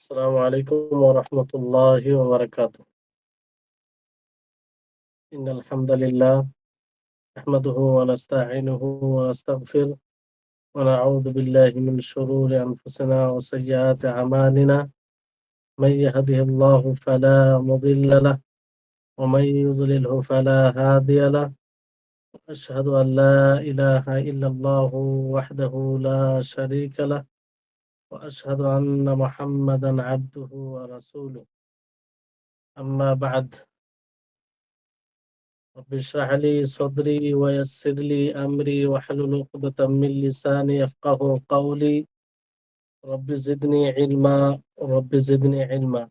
السلام عليكم ورحمة الله وبركاته. إن الحمد لله نحمده ونستعينه ونستغفره ونعوذ بالله من شرور أنفسنا وسيئات أعمالنا. من يهده الله فلا مضل له ومن يضلله فلا هادي له. أشهد أن لا إله إلا الله وحده لا شريك له وأشهد أن محمدا عبده ورسوله. أما بعد، رب اشرح لي صدري ويسر لي أمري واحلل عقدة من لساني يفقه قولي. رب زدني علما رب زدني علما.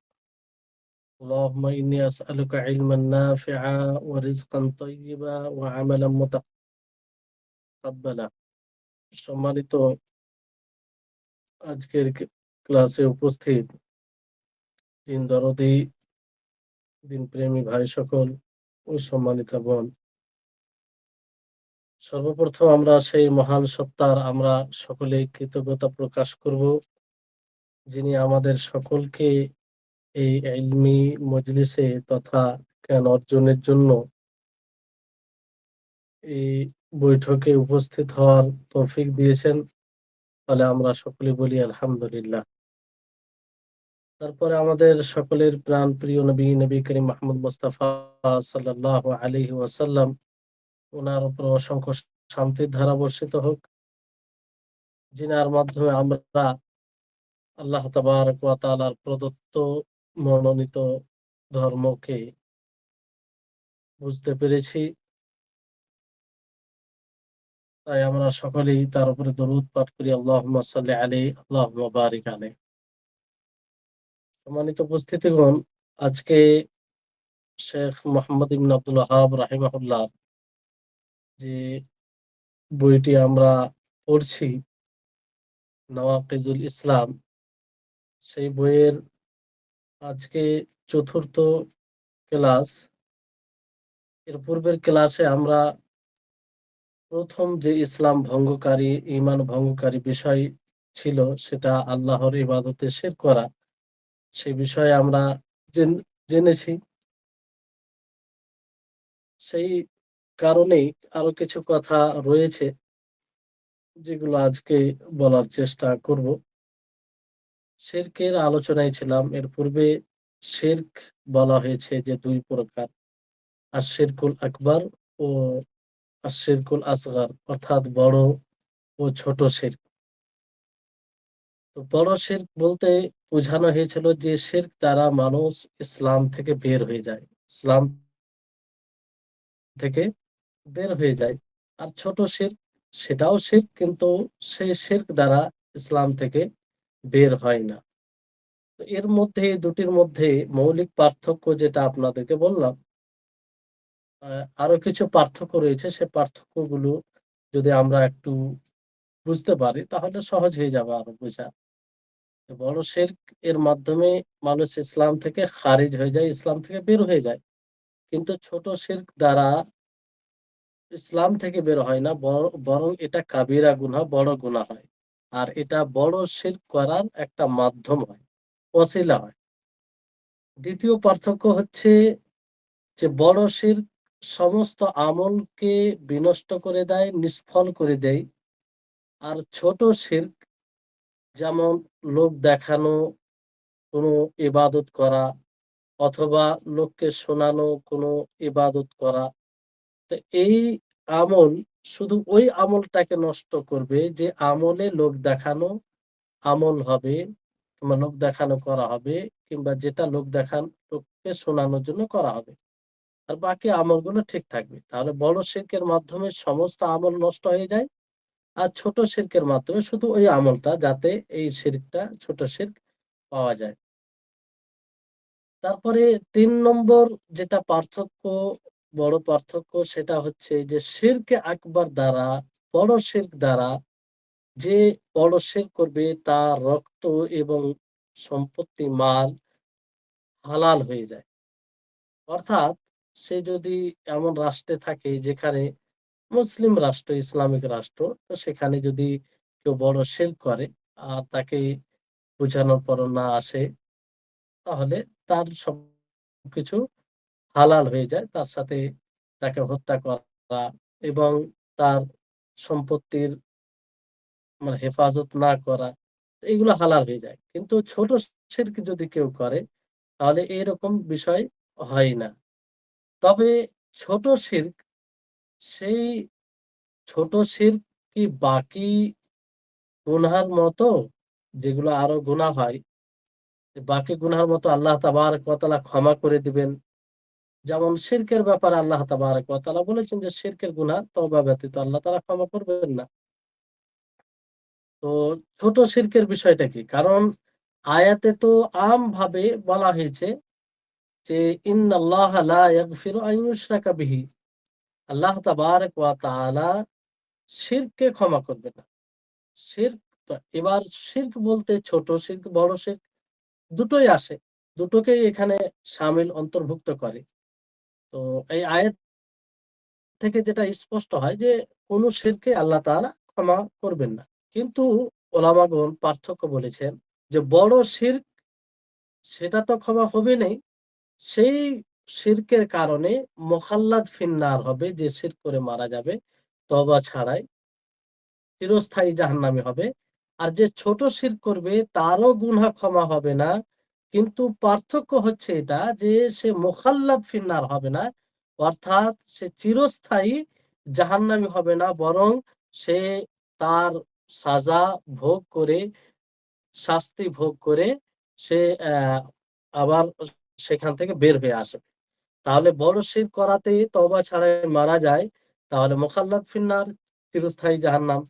اللهم إني أسألك علما نافعا ورزقا طيبا وعملا متقبلا. সম্মানিত আজকের ক্লাসে উপস্থিত দিন দরদি, দিন প্রেমী ভাই সকল ও সম্মানিত বোন, সর্বপ্রথম আমরা সেই মহান সত্তার আমরা সকলে কৃতজ্ঞতা প্রকাশ করব, যিনি আমাদের সকলকে এই ইলমি মজলিসে তথা জ্ঞান অর্জনের জন্য এই বৈঠকে উপস্থিত হওয়ার তৌফিক দিয়েছেন। ফলে আমরা সকলে বলি আলহামদুলিল্লাহ। তারপরে আমাদের সকলের প্রাণ প্রিয় নবী করিম মুহাম্মদ মুস্তাফা সাল্লাল্লাহু আলাইহি ওয়াসাল্লাম, ওনার উপর অসংখ্য শান্তির ধারা বর্ষিত হোক, যিনার মাধ্যমে আমরা আল্লাহ তাবারক ওয়া তাআলার প্রদত্ত মনোনীত ধর্মকে বুঝতে পেরেছি। তাই আমরা সকলেই তার উপরে দরুদ পাঠ করি, আল্লাহুম্মা সাল্লি আলাইহি আল্লাহুম্মা বারিক আলাইহি। সম্মানিত উপস্থিতিগণ, আজকে শেখ মুহাম্মদ ইবনে আব্দুল ওয়াহাব রাহিমাহুল্লাহ যে বইটি আমরা পড়ছি, নওয়াকিজুল ইসলাম, সেই বইয়ের আজকে চতুর্থ ক্লাস। এর পূর্বের ক্লাসে আমরা প্রথম যে ইসলাম ভঙ্গকারী, ঈমান ভঙ্গকারী বিষয় ছিল, সেটা আল্লাহর ইবাদতে শিরক করা, সেই বিষয়ে আমরা জেনেছি। সেই কারণেই আরো কিছু কথা রয়েছে যেগুলো আজকে বলার চেষ্টা করব। শিরকের আলোচনায় ছিলাম। এর পূর্বে শিরক বলা হয়েছে যে দুই প্রকার, আশ-শিরকুল আকবার ও আশ-শিরকুল আসগার, অর্থাৎ বড় ও ছোট শিরক। তো বড় শিরক বলতে বোঝানো হয়েছিল যে শিরক দ্বারা মানুষ ইসলাম থেকে বের হয়ে যায়, ইসলাম থেকে বের হয়ে যায়। আর ছোট শিরক, সেটাও শিরক, কিন্তু সেই শিরক দ্বারা ইসলাম থেকে বের হয় না। তো এর মধ্যে, দুটির মধ্যে মৌলিক পার্থক্য যেটা আপনাদেরকে বললাম, আরো কিছু পার্থক্য রয়েছে। সে পার্থক্যগুলো যদি আমরা একটু বুঝতে পারি তাহলে সহজ হয়ে যাবে আরো বোঝা। বড় শিরক এর মাধ্যমে মানুষ ইসলাম থেকে খারিজ হয়ে যায়, ইসলাম থেকে বের হয়ে যায়। কিন্তু ছোট শিরক দ্বারা ইসলাম থেকে বের হয় না, বরং এটা কাবিরা গুনাহ, বড় গুনাহ হয়। আর এটা বড় শিরক করার একটা মাধ্যম হয়, ওসিলা হয়। দ্বিতীয় পার্থক্য হচ্ছে যে বড় শিরক সমস্ত আমলকে বিনষ্ট করে দেয়, নিষ্ফল করে দেয়। আর ছোট শিরক যেমন লোক দেখানো কোনো ইবাদত করা, অথবা লোককে শোনানো কোনো ইবাদত করা, তো এই আমল শুধু ওই আমলটাকে নষ্ট করবে যে আমলে লোক দেখানো আমল হবে, কিংবা লোক দেখানো করা হবে, কিংবা যেটা লোককে শোনানোর জন্য করা হবে। আর বাকি আমলগুলো ঠিক থাকবে। তাহলে বড় শিরকের মাধ্যমে সমস্ত আমল নষ্ট হয়ে যায়, আর ছোট শিরকের মাধ্যমে শুধু ওই আমলটা, যাতে এই শিরকটা, ছোট শিরক পাওয়া যায়। তারপরে ৩ নম্বর যেটা পার্থক্য, বড় পার্থক্য, সেটা হচ্ছে যে শিরকে আকবার দ্বারা, বড় শিরক দ্বারা যে বড় শিরক করবে তার রক্ত এবং সম্পত্তি, মাল হালাল হয়ে যায়। অর্থাৎ সে যদি এমন রাষ্ট্রে থাকে যেখানে মুসলিম রাষ্ট্র, ইসলামিক রাষ্ট্র, তো সেখানে যদি কেউ বড় শিরক করে আর তাকে বোঝানোর পরও না আসে, তাহলে তার সবকিছু হালাল হয়ে যায়। তার সাথে তাকে হত্যা করা এবং তার সম্পত্তির মানে হেফাজত না করা, এগুলো হালাল হয়ে যায়। কিন্তু ছোট শিরক যদি কেউ করে তাহলে এরকম বিষয় হয় না। তবে ছোট শিরক, সেই ছোট শিরক কি বাকি গুনহার মতো, যেগুলো আরো গুনাহ হয়, বাকি গুনহার মতো আল্লাহ তাবারক ওয়া তাআলা ক্ষমা করে দিবেন? যেমন শিরকের ব্যাপারে আল্লাহ তাবারক ওয়া তাআলা বলেছেন যে শিরকের গুনাহ তওবা ব্যতীত আল্লাহ তাআলা ক্ষমা করবেন না। তো ছোট শিরকের বিষয়টা কি? কারণ আয়াতে তো আমভাবে বলা হয়েছে যে ইন্নাল্লাহা লা ইয়াগফিরু আন ইউশরাকা বিহি। আল্লাহ তাবারক ওয়া তাআলা শিরককে ক্ষমা করবে না। শিরক, তো এবার শিরক বলতে ছোট শিরক, বড় শিরক দুটোই আসে। দুটোকেই এখানে শামিল অন্তর্ভুক্ত করে। তো এই আয়াত থেকে যেটা স্পষ্ট হয় যে কোন শিরকে আল্লাহ তাআলা ক্ষমা করবেন না। কিন্তু ওলামাগণ পার্থক্য বলেছেন যে বড় শিরক সেটা তো ক্ষমা হবে নাই। সেই শিরকের কারণে মুখাল্লাদ ফিন্নার হবে, যে শিরক করে মারা যাবে তওবা ছাড়াই, চিরস্থায়ী জাহান্নামী হবে। আর যে ছোট শিরক করবে তারও গুনাহ ক্ষমা হবে না। কিন্তু পার্থক্য হচ্ছে এটা যে সে মুখাল্লাদ ফিন্নার হবে না, অর্থাৎ সে চিরস্থায়ী জাহান্নামী হবে না, বরং সে তার সাজা ভোগ করে, শাস্তি ভোগ করে সে আবার সেখান থেকে বের হয়ে আসবে। তাহলে বড় শিরক করাতেই তওবা ছাড়াই মারা যায়, তাহলে মুখাল্লাদ ফিন্নার, চিরস্থায়ী জাহান্নাম।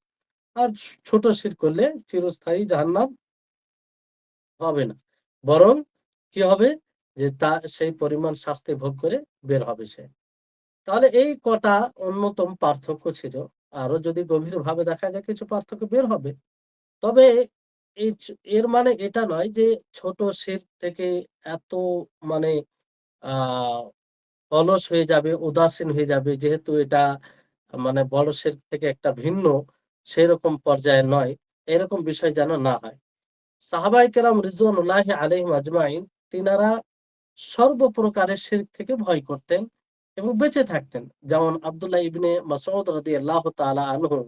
আর ছোট শিরক করলে চিরস্থায়ী জাহান্নাম হবে না, বরং কি হবে যে তা সেই পরিমাণ শাস্তি ভোগ করে বের হবে সে। তাহলে এই কটা অন্যতম পার্থক্য ছিল। আরো যদি গভীরভাবে দেখা যায় কিছু পার্থক্য বের হবে। তবে এর মানে এটা নয় যে ছোট শিরক থেকে এত মানে আহ অলস হয়ে যাবে, উদাসীন হয়ে যাবে, যেহেতু এটা মানে বড় শিরক থেকে একটা ভিন্ন, সেরকম পর্যায়ে নয়। এরকম বিষয় যেন না হয়। সাহাবায়ে কেরাম রিজওয়ানুল্লাহি আলাইহিম আজমাইন, তিনারা সর্বপ্রকারের শিরক থেকে ভয় করতেন এবং বেঁচে থাকতেন। যেমন আব্দুল্লাহ ইবনে মাসউদ রাদিয়াল্লাহু তাআলা আনহু,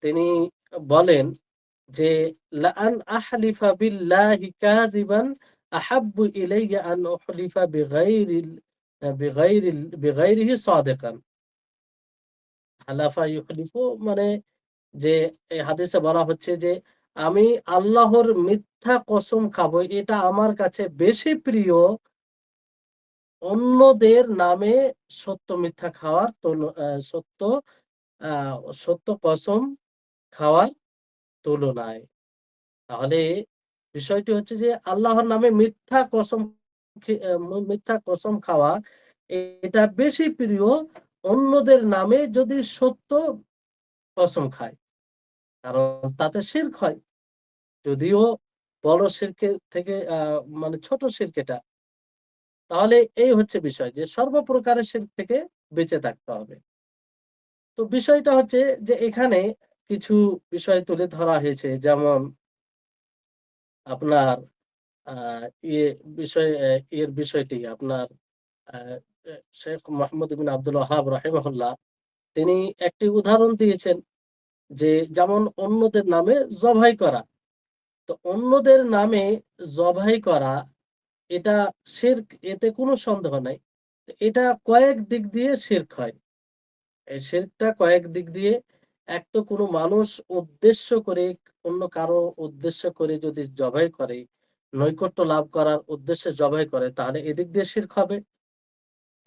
তিনি বলেন যে লাআন আহলিফা বিল্লাহি কাযিবান আহাব্বু ইলাইয়া আন উহলিফা বিগাইরিহি সাদিকান। হালাফা ইউহলিফু মানে যে এই হাদিসে বলা হচ্ছে যে আমি আল্লাহর মিথ্যা কসম খাবো, এটা আমার কাছে বেশি প্রিয় অন্যদের নামে সত্য মিথ্যা খাওয়ার সত্য সত্য কসম খাওয়ার তুলনায়। তাহলে বিষয়টি হচ্ছে যে আল্লাহর নামে মিথ্যা কসম মিথ্যা কসম খাওয়া এটা বেশি প্রিয় অন্যদের নামে যদি সত্য কসম খায়, কারণ তাতে শিরক হয়। যদিও বড় শিরকের থেকে মানে ছোট শিরক এটা। তাহলে এই হচ্ছে বিষয় যে সর্বপ্রকারের শিরক থেকে বেঁচে থাকতে হবে। তো বিষয়টা হচ্ছে যে এখানে কিছু বিষয় তুলে ধরা হয়েছে, যেমন আপনার আ ইয়ে বিষয় ইয়ের বিষয়টি আপনার আ এ শেখ মোহাম্মদ ইবনে আব্দুল ওয়াহাব রাহিমাহুল্লাহ, তিনি একটি উদাহরণ দিয়েছেন যে যেমন অন্যদের নামে জবাই করা। তো অন্যদের নামে জবাই করা এটা শিরক, এতে কোনো সন্দেহ নাই। তো এটা কয়েক দিক দিয়ে শিরক হয়। এই শিরকটা কয়েক দিক দিয়ে, এক তো কোনো মানুষ উদ্দেশ্য করে, অন্য কারো উদ্দেশ্য করে যদি জবাই করে, নৈকট্য লাভ করার উদ্দেশ্যে জবাই করে, তাহলে এদিক দিয়ে শিরক হবে।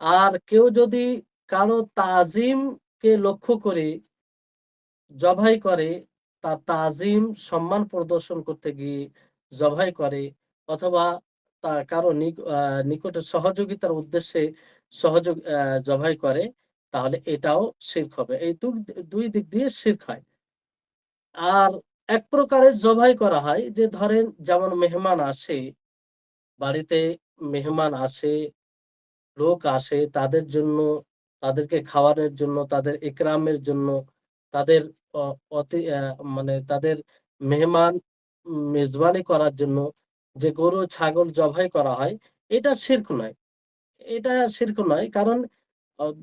আর কেউ যদি কারো তাজিমকে লক্ষ্য করে জবাই করে, তার তাজিম সম্মান প্রদর্শন করতে গিয়ে জবাই করে, অথবা কারো নিকটে সহযোগিতার উদ্দেশ্যে জবাই করে, তাহলে এটাও শিরক হবে। এই দুই দিক দিয়ে শিরক হয়। আর এক প্রকারের জবাই করা হয় যে ধরেন যেমন মেহমান আসে, বাড়িতে মেহমান আসে, লোক আসে, তাদের জন্য, তাদেরকে খাওয়ানোর জন্য, তাদের ইকরামের জন্য, তাদের অ অতি মানে তাদের মেহমান মেজবানি করার জন্য যে গরু ছাগল জবাই করা হয়, এটা শিরক নয়। এটা শিরক নয়, কারণ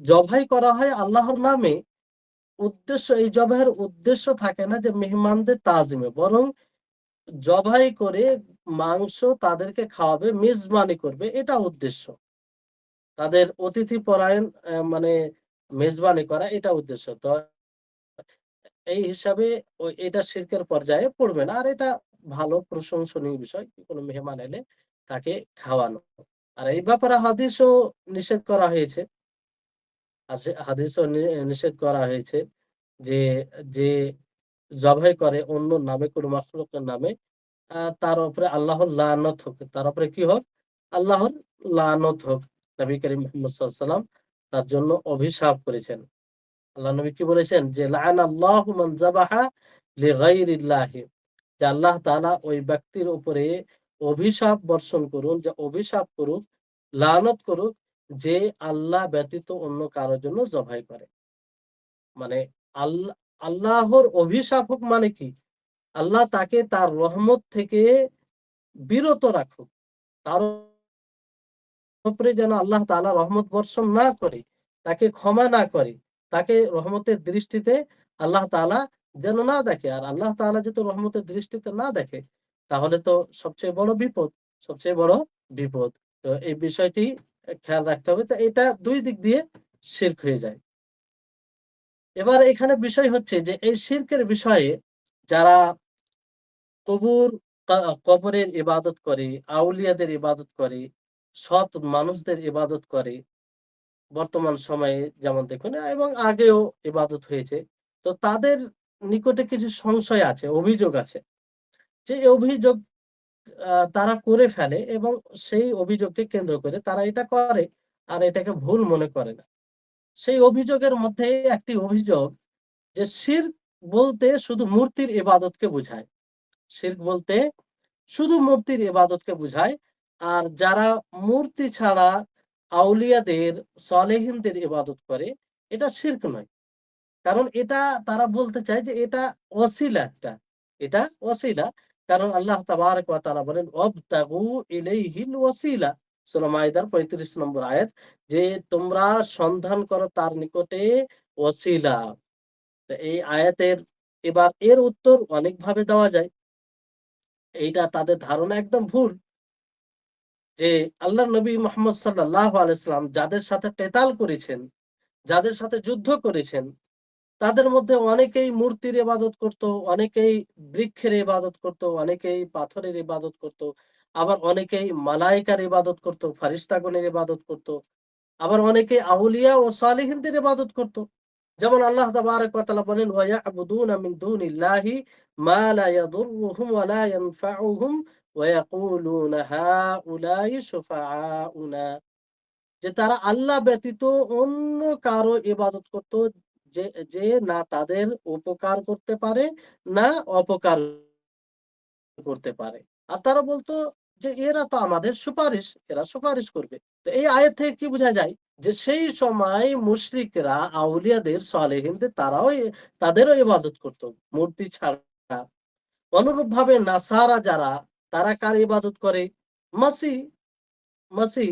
জবাই করা হয় আল্লাহর নামে। উদ্দেশ্য, এই জবাইয়ের উদ্দেশ্য থাকে না যে মেহমানদের তাজিমে, বরং জবাই করে মাংস তাদেরকে খাওয়াবে, মেজবানি করবে, এটা উদ্দেশ্য। তাদের অতিথি পরায়ণ মানে মেজবানি করা, এটা উদ্দেশ্য। তো এই হিসাবে এটা শিরকের পর্যায়ে পড়বে না। আর এটা ভালো প্রশংসনীয় বিষয়, কোনো মেহমান এলে তাকে খাওয়ানো। আর এই ব্যাপারে হাদিসও নিষেধ করা হয়েছে। হাদিসও নিষেধ করা হয়েছে যে, যে জবাই করে অন্য নামে, কোনো মাখলুকের নামে, তার উপরে আল্লাহর লানত হোক। তার উপরে কি হোক? আল্লাহর লানত হোক। নবী করিম মুহাম্মদ সাল্লাল্লাহু আলাইহি ওয়াসাল্লাম তার জন্য অভিশাপ করেছেন। আল্লাহ নবী কি বলেছেন? যে লাআনাল্লাহু মান যাবাহা লিগাইরিল্লাহি, যে আল্লাহ তাআলা ওই ব্যক্তির উপরে অভিশাপ বর্ষণ করুন, যে অভিশাপ করুক, লানত করুক, যে আল্লাহ ব্যতীত অন্য কারোর জন্য জবাই করে। মানে আল্লাহ, আল্লাহর অভিশাপ হোক মানে কি? আল্লাহ তাকে তার রহমত থেকে বিরত রাখুক। তার উপরে যেন আল্লাহ তাআলা রহমত বর্ষণ না করে, তাকে ক্ষমা না করে, তাকে রহমতের দৃষ্টিতে আল্লাহ তাআলা যেন না দেখে। আর আল্লাহ তাআলা যদি রহমতের দৃষ্টিতে না দেখে, তাহলে তো সবচেয়ে বড় বিপদ, সবচেয়ে বড় বিপদ। তো এই বিষয়টি খেয়াল রাখতে হবে। তো এটা ২ দিক দিয়ে শিরক হয়ে যায়। এবার এখানে বিষয় হচ্ছে যে এই শিরকের বিষয়ে যারা কবুর কবরের ইবাদত করে, আউলিয়াদের ইবাদত করে, সৎ মানুষদের ইবাদত করে, বর্তমান সময়ে যেমন দেখুন এবং আগেও ইবাদত হয়েছে। তো তাদের নিকটে কিছু সংশয় আছে, অভিযোগ আছে। যে অভিযোগ তারা করে ফেলে এবং সেই অভিযোগকে কেন্দ্র করে তারা এটা করে আর এটাকে ভুল মনে করে না। সেই অভিযোগের মধ্যে একটি অভিযোগ যে শিরক বলতে শুধু মূর্তির ইবাদতকে বোঝায়। শিরক বলতে শুধু মূর্তির ইবাদতকে বুঝায়। আর যারা মূর্তি ছাড়া আউলিয়াদের, সলেহিনদের ইবাদত করে, এটা শিরক নয়। কারণ এটা তারা বলতে চায় যে এটা ওসিলা একটা। এটা ওসিলা। কারণ আল্লাহ তাবারাক ওয়া তাআলা বলেন, "ওয়াবতাগু ইলাইহিল ওয়াসিলা।" সূরা মাইদার ৩৫ নম্বর আয়াত, যে তোমরা সন্ধান করো তার নিকটে ওসিলা। তো এই আয়াতের এবার এর উত্তর অনেকভাবে দেওয়া যায়। এইটা তাদের ধারণা একদম ভুল। যে আল্লাহর নবী মুহাম্মদ সাল্লাল্লাহু আলাইহি ওয়াসাল্লাম যাদের সাথে কেতাল করেছেন, যাদের সাথে যুদ্ধ করেছেন, তাদের মধ্যে অনেকেই মূর্তির ইবাদত করত, অনেকেই বৃক্ষের ইবাদত করত, অনেকেই পাথরের ইবাদত করত, আবার অনেকেই মালায়েকার ইবাদত করত, ফারিস্তাগণের ইবাদত করত, আবার অনেকে আউলিয়া ও সালিহিনদের ইবাদত করত। যেমন আল্লাহ তাবারাক ওয়া তাআলা বলেন, ওয়া ইয়াবুদুনা মিন দুনিল্লাহি মা লা ইয়াদুররুহুম ওয়া লা ইয়ানফাউহুম ওয়া ইয়াকুলুনা হাউলাই শুফাআউনা, যে তারা আল্লাহ ব্যতীত অন্য কারো ইবাদত করত, যে যে না তাদের উপকার করতে পারে, না অপকার করতে পারে। আর তারা বলতো যে এরা তো আমাদের সুপারিশ, এরা সুপারিশ করবে। তো এই আয়াত থেকে কি বোঝা যায়? যে সেই সময় মুশরিকরা আউলিয়াদের, সলেহিনদের তাদেরও ইবাদত করত মূর্তি ছাড়া। অনুরূপভাবে নাসারা যারা, তারা কার ইবাদত করে? মাসিহ, মাসিহ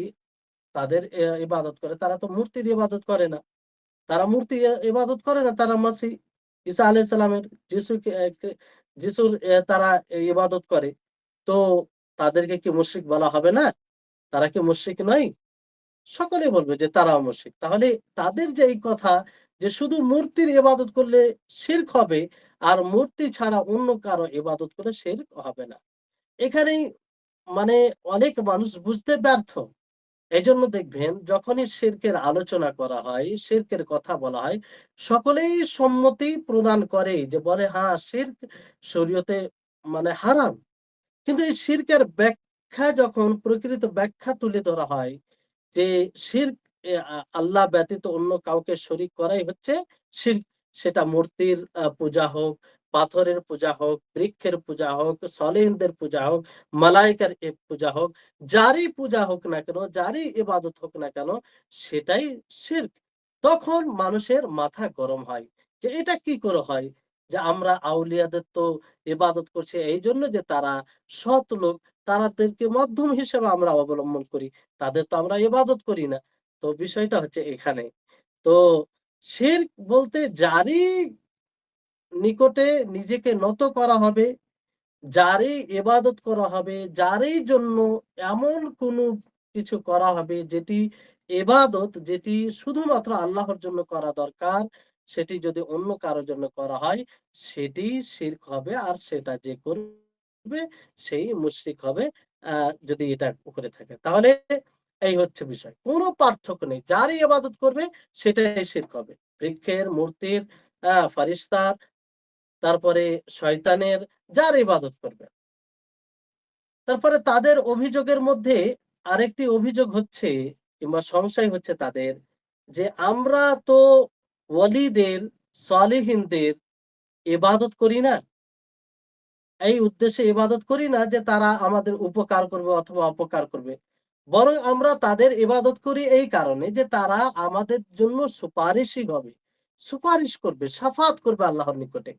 তাদের ইবাদত করে। তারা তো মূর্তির ইবাদত করে না। তারা মূর্তি ইবাদত করে না, তারা মাসিহ ঈসা আলাইহিস সালামের, যিশুকে যিশুর তারা ইবাদত করে। তো তাদেরকে কি মুশরিক বলা হবে না? তারা কি মুশরিক নয়? সকলেই বলবে যে তারাও মুশরিক। তাহলে তাদের যে এই কথা যে শুধু মূর্তির ইবাদত করলে শিরক হবে, আর মূর্তি ছাড়া অন্য কারো ইবাদত করলে শিরক হবে না। এখানেই মানে অনেক মানুষ বুঝতে ব্যর্থ। এজন্য দেখবেন যখনই শিরকের আলোচনা করা হয়, শিরকের কথা বলা হয়, সকলেই সম্মতি প্রদান করে, যে বলে হ্যাঁ শিরক শরীয়তে মানে হারাম। কিন্তু এই শিরকের ব্যাখ্যা, যখন প্রকৃত ব্যাখ্যা তুলে ধরা হয় যে শিরক আল্লাহ ব্যতীত অন্য কাউকে শরীক করাই হচ্ছে শিরক। সেটা মূর্তির পূজা হোক, পাথরের পূজা হোক, বৃক্ষের পূজা হোক, সলিহদের পূজা হোক, মালায়েকার পূজা হোক, যারই পূজা হোক না কেন, যারই ইবাদত হোক না কেন, সেটাই শিরক। তখন মানুষের মাথা গরম হয় যে এটা কি করে হয়, যে আমরা আউলিয়াদের তো ইবাদত করছি এই জন্য যে তারা সৎ লোক, তাদেরকে মাধ্যম হিসেবে আমরা অবলম্বন করি, তাদের তো আমরা ইবাদত করি না। তো বিষয়টা হচ্ছে এখানে। তো শিরক বলতে যারই নিকটে নিজেকে নত করা হবে, যারই ইবাদত করা হবে, যারই জন্য এমন কোনো কিছু করা হবে যেটি ইবাদত, যেটি শুধুমাত্র আল্লাহর জন্য করা দরকার, সেটি যদি অন্য কারোর জন্য করা হয়, সেটি শিরক হবে। আর সেটা যে করবে সেই মুশরিক হবে, যদি এটা করে থাকে। তাহলে এই হচ্ছে বিষয়। কোনো পার্থক্য নেই। যারই ইবাদত করবে সেটাই শিরক হবে। বৃক্ষের, মূর্তির, ফারিস্তার, তারপরে শয়তানের, যার ইবাদত করবে। তারপরে তাদের অভিযোগের মধ্যে আরেকটি অভিযোগ হচ্ছে, কিংবা সংশয় হচ্ছে তাদের, যে আমরা তো ওয়ালিদের, সালেহিনদের ইবাদত করি না। এই উদ্দেশ্যে ইবাদত করি না যে তারা আমাদের উপকার করবে অথবা অপকার করবে। বরং আমরা তাদের ইবাদত করি এই কারণে যে তারা আমাদের জন্য সুপারিশই হবে। সুপারিশ করবে, শাফাত করবে আল্লাহর নিকটে।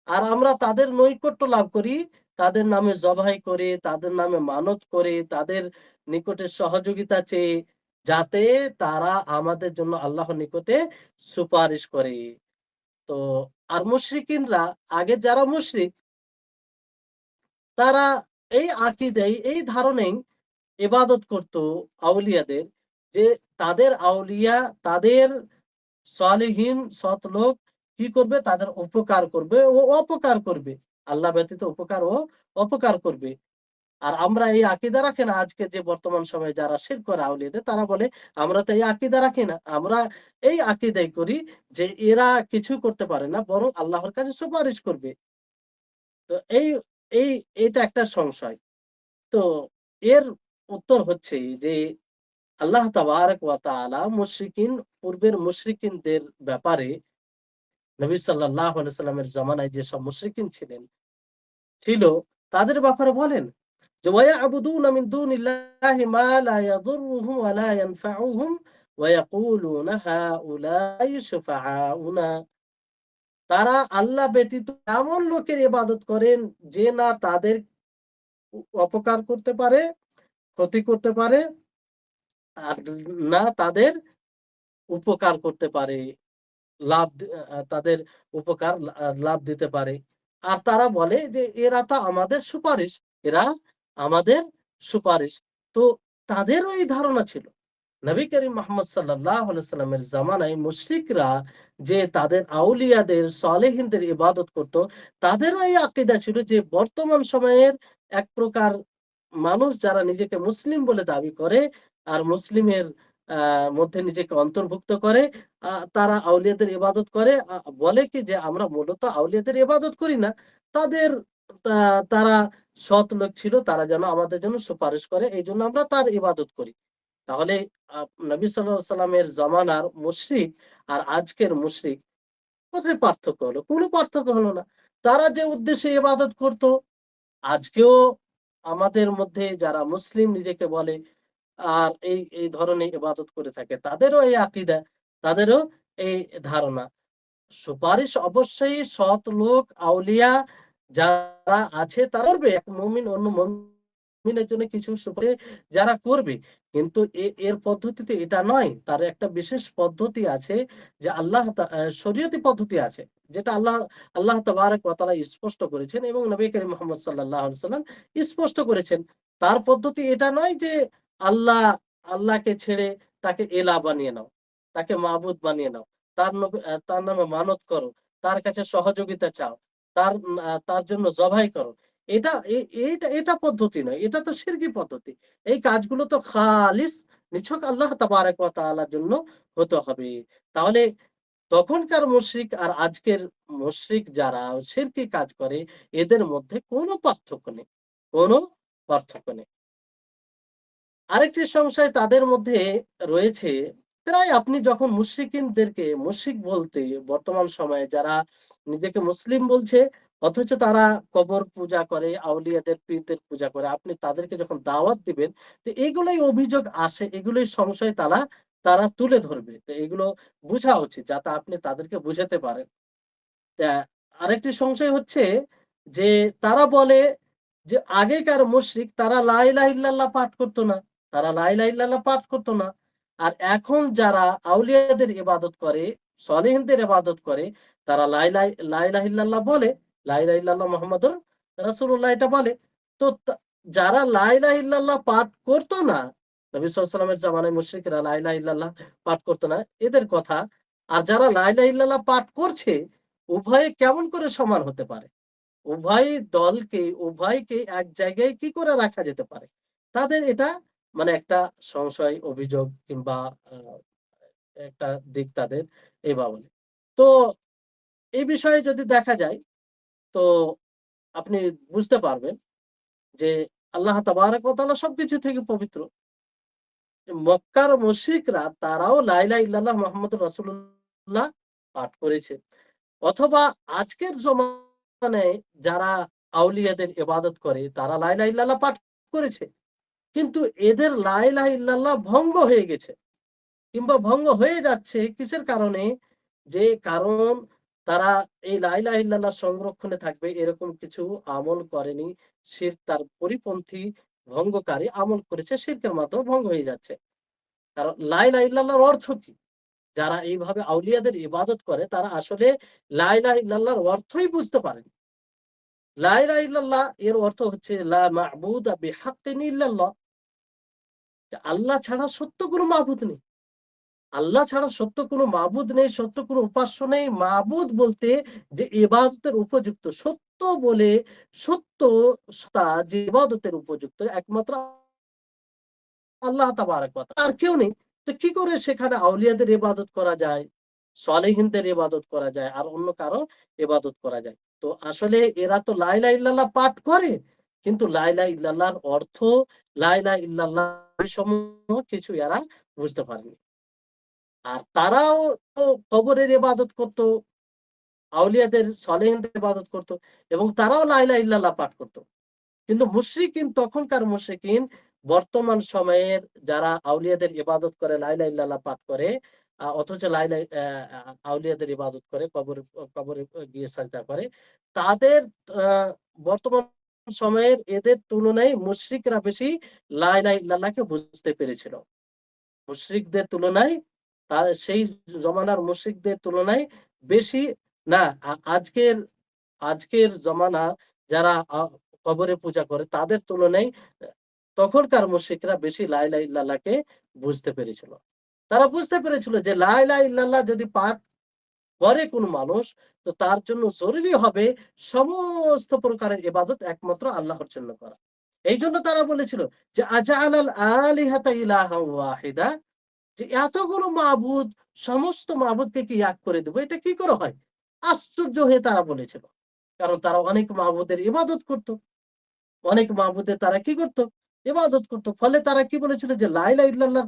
আর আমরা তাদের নৈকট্য লাভ করি তাদের নামে জবাই করে, তাদের নামে মানত করে, তাদের নিকটে সহযোগিতা চেয়ে, যাতে তারা আমাদের জন্য আল্লাহর নিকটে সুপারিশ করে। তো আর মুশরিকিনরা, আগে যারা মুশরিক, তারা এই আকীদায়, এই ধারণায় ইবাদত করত আউলিয়াদের, যে তাদের আউলিয়া, তাদের সালেহীন সৎ লোক কি করবে? তাদের উপকার করবে ও অপকার করবে। আল্লাহ ব্যতীত উপকার ও অপকার করবে। আর আমরা এই আকীদা রাখি না। আজকে যে বর্তমান সময়ে যারা শিরক করে আউলিয়াদের, তারা বলে আমরা তো এই আকীদা রাখি না। আমরা এই আকীদাই করি যে এরা কিছু করতে পারে না, বরং আল্লাহর কাছে সুপারিশ করবে। তো এই এই এটা একটা সংশয়। তো এর উত্তর হচ্ছে যে আল্লাহ তাবারাক ওয়া তাআলা পূর্বের মুশরিকিনদের ব্যাপারে, নবী সাল্লাল্লাহু আলাইহি সাল্লামের জামানায় যেসব মুশরিকিন ছিল, তাদের ব্যাপারে বলেন যে ওয়ায়াবুদুনা মিন দুনিল্লাহি মা লা ইয়াদুররুহুম ওয়া লা ইয়ানফাউহুম ওয়া ইয়াকুলুনা হাউলাই শুফাআউনা। তারা আল্লাহ ব্যতীত এমন লোকের ইবাদত করেন যে না তাদের অপকার করতে পারে, ক্ষতি করতে পারে, আর না তাদের উপকার করতে পারে, তাদের উপকার লাভ দিতে পারে। আর তারা বলে যে এরা তো আমাদের সুপারিশ, এরা আমাদের সুপারিশ। তো তাদেরও এই ধারণা ছিল। নবী করিম মুহাম্মদ সাল্লাল্লাহু আলাইহি সাল্লামের জামানায় মুশরিকরা যে তাদের আউলিয়াদের, সালেহিনদের ইবাদত করত, তাদেরও এই আকীদা ছিল যে বর্তমান সময়ের এক প্রকার মানুষ যারা নিজেকে মুসলিম বলে দাবি করে, আর মুসলিমের মধ্যে নিজেকে অন্তর্ভুক্ত করে, তারা আউলিয়াদের ইবাদত করে, বলে কি যে আমরা মূলত আউলিয়াদের ইবাদত করি না। তাদের তারা সৎ লোক ছিল, তারা যেন আমাদের জন্য সুপারিশ করে, এইজন্য আমরা তার ইবাদত করি। তাহলে নবী সাল্লাল্লাহু আলাইহি সাল্লামের জামানার মুশরিক আর আজকের মুশরিক, কোথায় পার্থক্য হলো? কোনো পার্থক্য হলো না। তারা যে উদ্দেশ্যে ইবাদত করত, আজকেও আমাদের মধ্যে যারা মুসলিম নিজেকে বলে আর এই ধরনের ইবাদত করে থাকে, তাদেরও এই আকীদা, তাদেরও এই ধারণা। সুপারিশ অবশ্যই সৎ লোক, আউলিয়া যারা আছে তারা করবে। এক মুমিন অন্য মুমিনের জন্য কিছু সুপারিশ যারা করবে, কিন্তু এর পদ্ধতিতে এটা নয়। তার একটা বিশেষ পদ্ধতি আছে, যে শরীয়তি পদ্ধতি আছে, যেটা আল্লাহ তাবারাক ওয়া তাআলা স্পষ্ট করেছেন এবং নবী করিম মুহাম্মদ সাল্লাল্লাহু আলাইহি সাল্লাম স্পষ্ট করেছেন। তার পদ্ধতি এটা নয় যে আল্লাহ আল্লাহকে ছেড়ে তাকে এলা বানিয়ে নাও, তাকে মাবুদ বানিয়ে নাও, তার নামে মানত করো, তার কাছে সহযোগিতা চাও, তার জন্য জবাই করো। এটা পদ্ধতি নয়, এটা তো শিরকি পদ্ধতি। এই কাজগুলো তো খালিস নিছক আল্লাহ তাবারাক ওয়া তাআলার জন্য হতে হবে। তাহলে তখনকার মুশরিক আর আজকের মুশরিক যারা শিরকি কাজ করে, এদের মধ্যে কোনো পার্থক্য নেই, কোনো পার্থক্য নেই। আরেকটি সংশয় তাদের মধ্যে রয়েছে, প্রায় আপনি যখন মুশরিকিনদেরকে, মুশরিক বলতে বর্তমান সময়ে যারা নিজেকে মুসলিম বলছে অথচ তারা কবর পূজা করে, আউলিয়াদের, পীরদের পূজা করে, আপনি তাদেরকে যখন দাওয়াত দিবেন, তো এগুলোই অভিযোগ আসে, এগুলোই সংশয় তারা তারা তুলে ধরবে। তো এগুলো বুঝা উচিত যাতে আপনি তাদেরকে বুঝাতে পারেন। তা আরেকটি সংশয় হচ্ছে যে তারা বলে যে আগেকার মুশরিক তারা লা ইলাহা ইল্লাল্লাহ পাঠ করতো না, তারা লা ইলাহা ইল্লাল্লাহ পাঠ করতো না। আর এখন যারা আউলিয়াদের ইবাদত করে, সলিহিনদের ইবাদত করে, তারা লা ইলাহা ইল্লাল্লাহ বলে, লা ইলাহা ইল্লাল্লাহ মুহাম্মাদুর রাসূলুল্লাহ এটা বলে। তো যারা লা ইলাহা ইল্লাল্লাহ পাঠ করতো না, নবী সাল্লাল্লাহু আলাইহি ওয়াসাল্লামের জামানায় মুশরিকরা লা ইলাহা ইল্লাল্লাহ পাঠ করতো না, এদের কথা। আর যারা লা ইলাহা ইল্লাল্লাহ পাঠ করছে, উভয়ে কেমন করে সমান হতে পারে? উভয় দলকে, উভয়কে এক জায়গায় কি করে রাখা যেতে পারে? তাদের এটা মানে একটা সংশয়, অভিযোগ কিংবা আ একটা দিক তাদের এই বাবনে। তো এই বিষয়ে যদি দেখা যায়, তো আপনি বুঝতে পারবেন যে আল্লাহ তাবারাক ওয়া তাআলা সবকিছু থেকে পবিত্র। মক্কার মুশরিকরা তারাও লা ইলাহা ইল্লাল্লাহ মুহাম্মাদুর রাসূলুল্লাহ পাঠ করেছে। অথবা আজকের জমানায় যারা আউলিয়াদের ইবাদত করে তারা লা ইলাহা ইল্লাল্লাহ পাঠ করেছে। কিন্তু এদের লা ইলাহা ইল্লাল্লাহ ভঙ্গ হয়ে গেছে কিংবা ভঙ্গ হয়ে যাচ্ছে কিসের কারণে? যে কারণ তারা এই লা ইলাহা ইল্লাল্লাহ সংরক্ষণে থাকবে এরকম কিছু আমল করেনি। শিরক তার পরিপন্থী ভঙ্গকারী আমল করেছে, শিরকের মাধ্যমে ভঙ্গ হয়ে যাচ্ছে। কারণ লা ইলাহা ইল্লাল্লাহর অর্থ কি? যারা এইভাবে আউলিয়াদের ইবাদত করে তারা আসলে লা ইলাহা ইল্লাল্লাহর অর্থই বুঝতে পারেনি। লা ইলাহা ইল্লাল্লাহ এর অর্থ হচ্ছে লা মা'বুদা বিহাক্কিন ইল্লাল্লাহ। যে আল্লাহ ছাড়া সত্য কোনো মাবুদ নেই। আল্লাহ ছাড়া সত্য কোনো মাবুদ নেই, সত্য কোনো উপাস্য নেই। মাবুদ বলতে যে ইবাদতের উপযুক্ত, সত্য বলে সত্য সত্তা যে ইবাদতের উপযুক্ত একমাত্র আল্লাহ তাবারাক ওয়া তাআলা। আর কেউ নেই। তো কি করে সেখানে আউলিয়াদের ইবাদত করা যায়, সলিহিনদের ইবাদত করা যায়, আর অন্য কারো ইবাদত করা যায়? তো আসলে এরা তো লা ইলাহা ইল্লাল্লাহ পাঠ করে, কিন্তু লা ইলাহা ইল্লাল্লাহর অর্থ, লা ইলাহা ইল্লাল্লাহ সমূহ কিছু এরা বুঝতে পারেনি। আর তারাও তো কবরের ইবাদত করত, আউলিয়াদের সলিহিনদের ইবাদত করত এবং তারাও লা ইলাহা ইল্লাল্লাহ পাঠ করত। কিন্তু মুশরিকিন, তখনকার মুশরিকিন বর্তমান সময়ের যারা আউলিয়াদের ইবাদত করে, লা ইলাহা ইল্লাল্লাহ পাঠ করে, অথচ লা ইলাহা আউলিয়াদের ইবাদত করে, কবরে কবরে গিয়ে সাজদা করে। তাদের আ বর্তমান সময়ের এদের তুলনায় মুশরিকরা বেশি লা ইলাহা ইল্লাল্লাহকে বুঝতে পেরেছিল। মুশরিকদের তুলনায় সেই জমানার মুশরিকদের তুলনায় বেশি না, আজকের আজকের জমানা যারা কবরে পূজা করে তাদের তুলনায় তখনকার মুশরিকরা বেশি লা ইলাহা ইল্লাল্লাহকে বুঝতে পেরেছিল। তারা বুঝতে পেরেছিল যে লা ইলাহা ইল্লাল্লাহ যদি পাঠ করে কোন মানুষ, তো তার জন্য জরুরি হবে সমস্ত প্রকারের ইবাদত একমাত্র আল্লাহর জন্য করা। এইজন্য তারা বলেছিল যে আজআলাল আলিহাতা ইলাহান ওয়াহিদা, যে এতগুলো মাবুদ, সমস্ত মাবুদকে কি এক করে দেব? এটা কি করে হয়? আশ্চর্য হয়ে তারা বলেছিল। কারণ তারা অনেক মাবুদের ইবাদত করত। অনেক মাবুদের তারা কি করত? ইবাদত করত। ফলে তারা কি বলেছিল যে লা ইলাহা ইল্লাল্লাহ,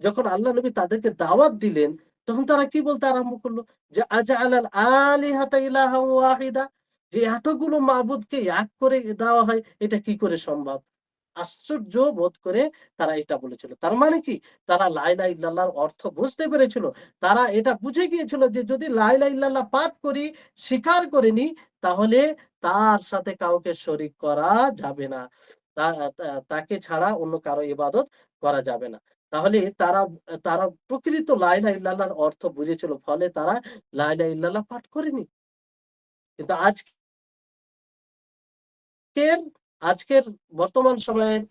যখন আল্লাহ নবী তাদেরকে দাওয়াত দিলেন, তখন তারা কি বলতে আরম্ভ করলো? যে আজআলাল আলিহাতা ইলাহান ওয়াহিদা, যে এতগুলো মাবুদকে এক করে দেওয়া হয়, এটা কি করে সম্ভব? আশ্চর্য বোধ করে তারা এটা বলেছিল। তার মানে কি? তারা লা ইলাহা ইল্লাল্লাহর অর্থ বুঝতে পেরেছিল। তারা এটা বুঝে গিয়েছিল যে যদি লা ইলাহা ইল্লাল্লাহ পাঠ করি, স্বীকার করে নিই, তাহলে তার সাথে কাউকে শরীক করা যাবে না। তা তা তাকে ছাড়া অন্য কারো ইবাদত করা যাবে না। তাহলে তারা তারা প্রকৃত লা ইলাহা ইল্লাল্লাহর অর্থ বুঝেছিল। ফলে তারা লা ইলাহা ইল্লাল্লাহ পাঠ করেনি। কিন্তু আজকের আজকের বর্তমান সময়ের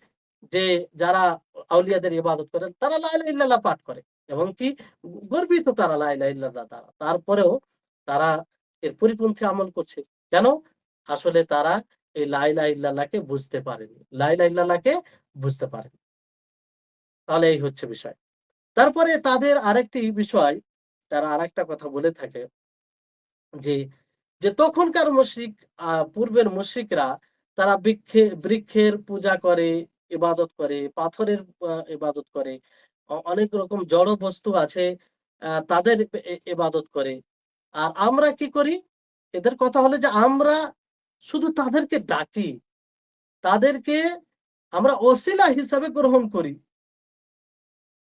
যে যারা আউলিয়াদের ইবাদত করে তারা লা ইলাহা ইল্লাল্লাহ পাঠ করে এবং কি গর্বিত তারা লা ইলাহা ইল্লাল্লাহ দ্বারা। তারপরেও তারা এর পরিপন্থী আমল করছে। কেন? আসলে তারা এই লা ইলাহা ইল্লাল্লাহকে বুঝতে পারেনি। লা ইলাহা ইল্লাল্লাহকে বুঝতে পারেনি। তাহলে এই হচ্ছে বিষয়। তারপরে তাদের আরেকটি বিষয়, তারা আরেকটা কথা বলে থাকে যে, তখনকার মুশরিক, পূর্বের মুশরিকরা তারা বৃক্ষের পূজা করে, ইবাদত করে, পাথরের ইবাদত করে। অনেক রকম জড় বস্তু আছে, তাদের ইবাদত করে। আর আমরা কি করি? এদের কথা হলো যে আমরা শুধু তাদেরকে ডাকি। তাদেরকে আমরা ওসিলা হিসাবে গ্রহণ করি।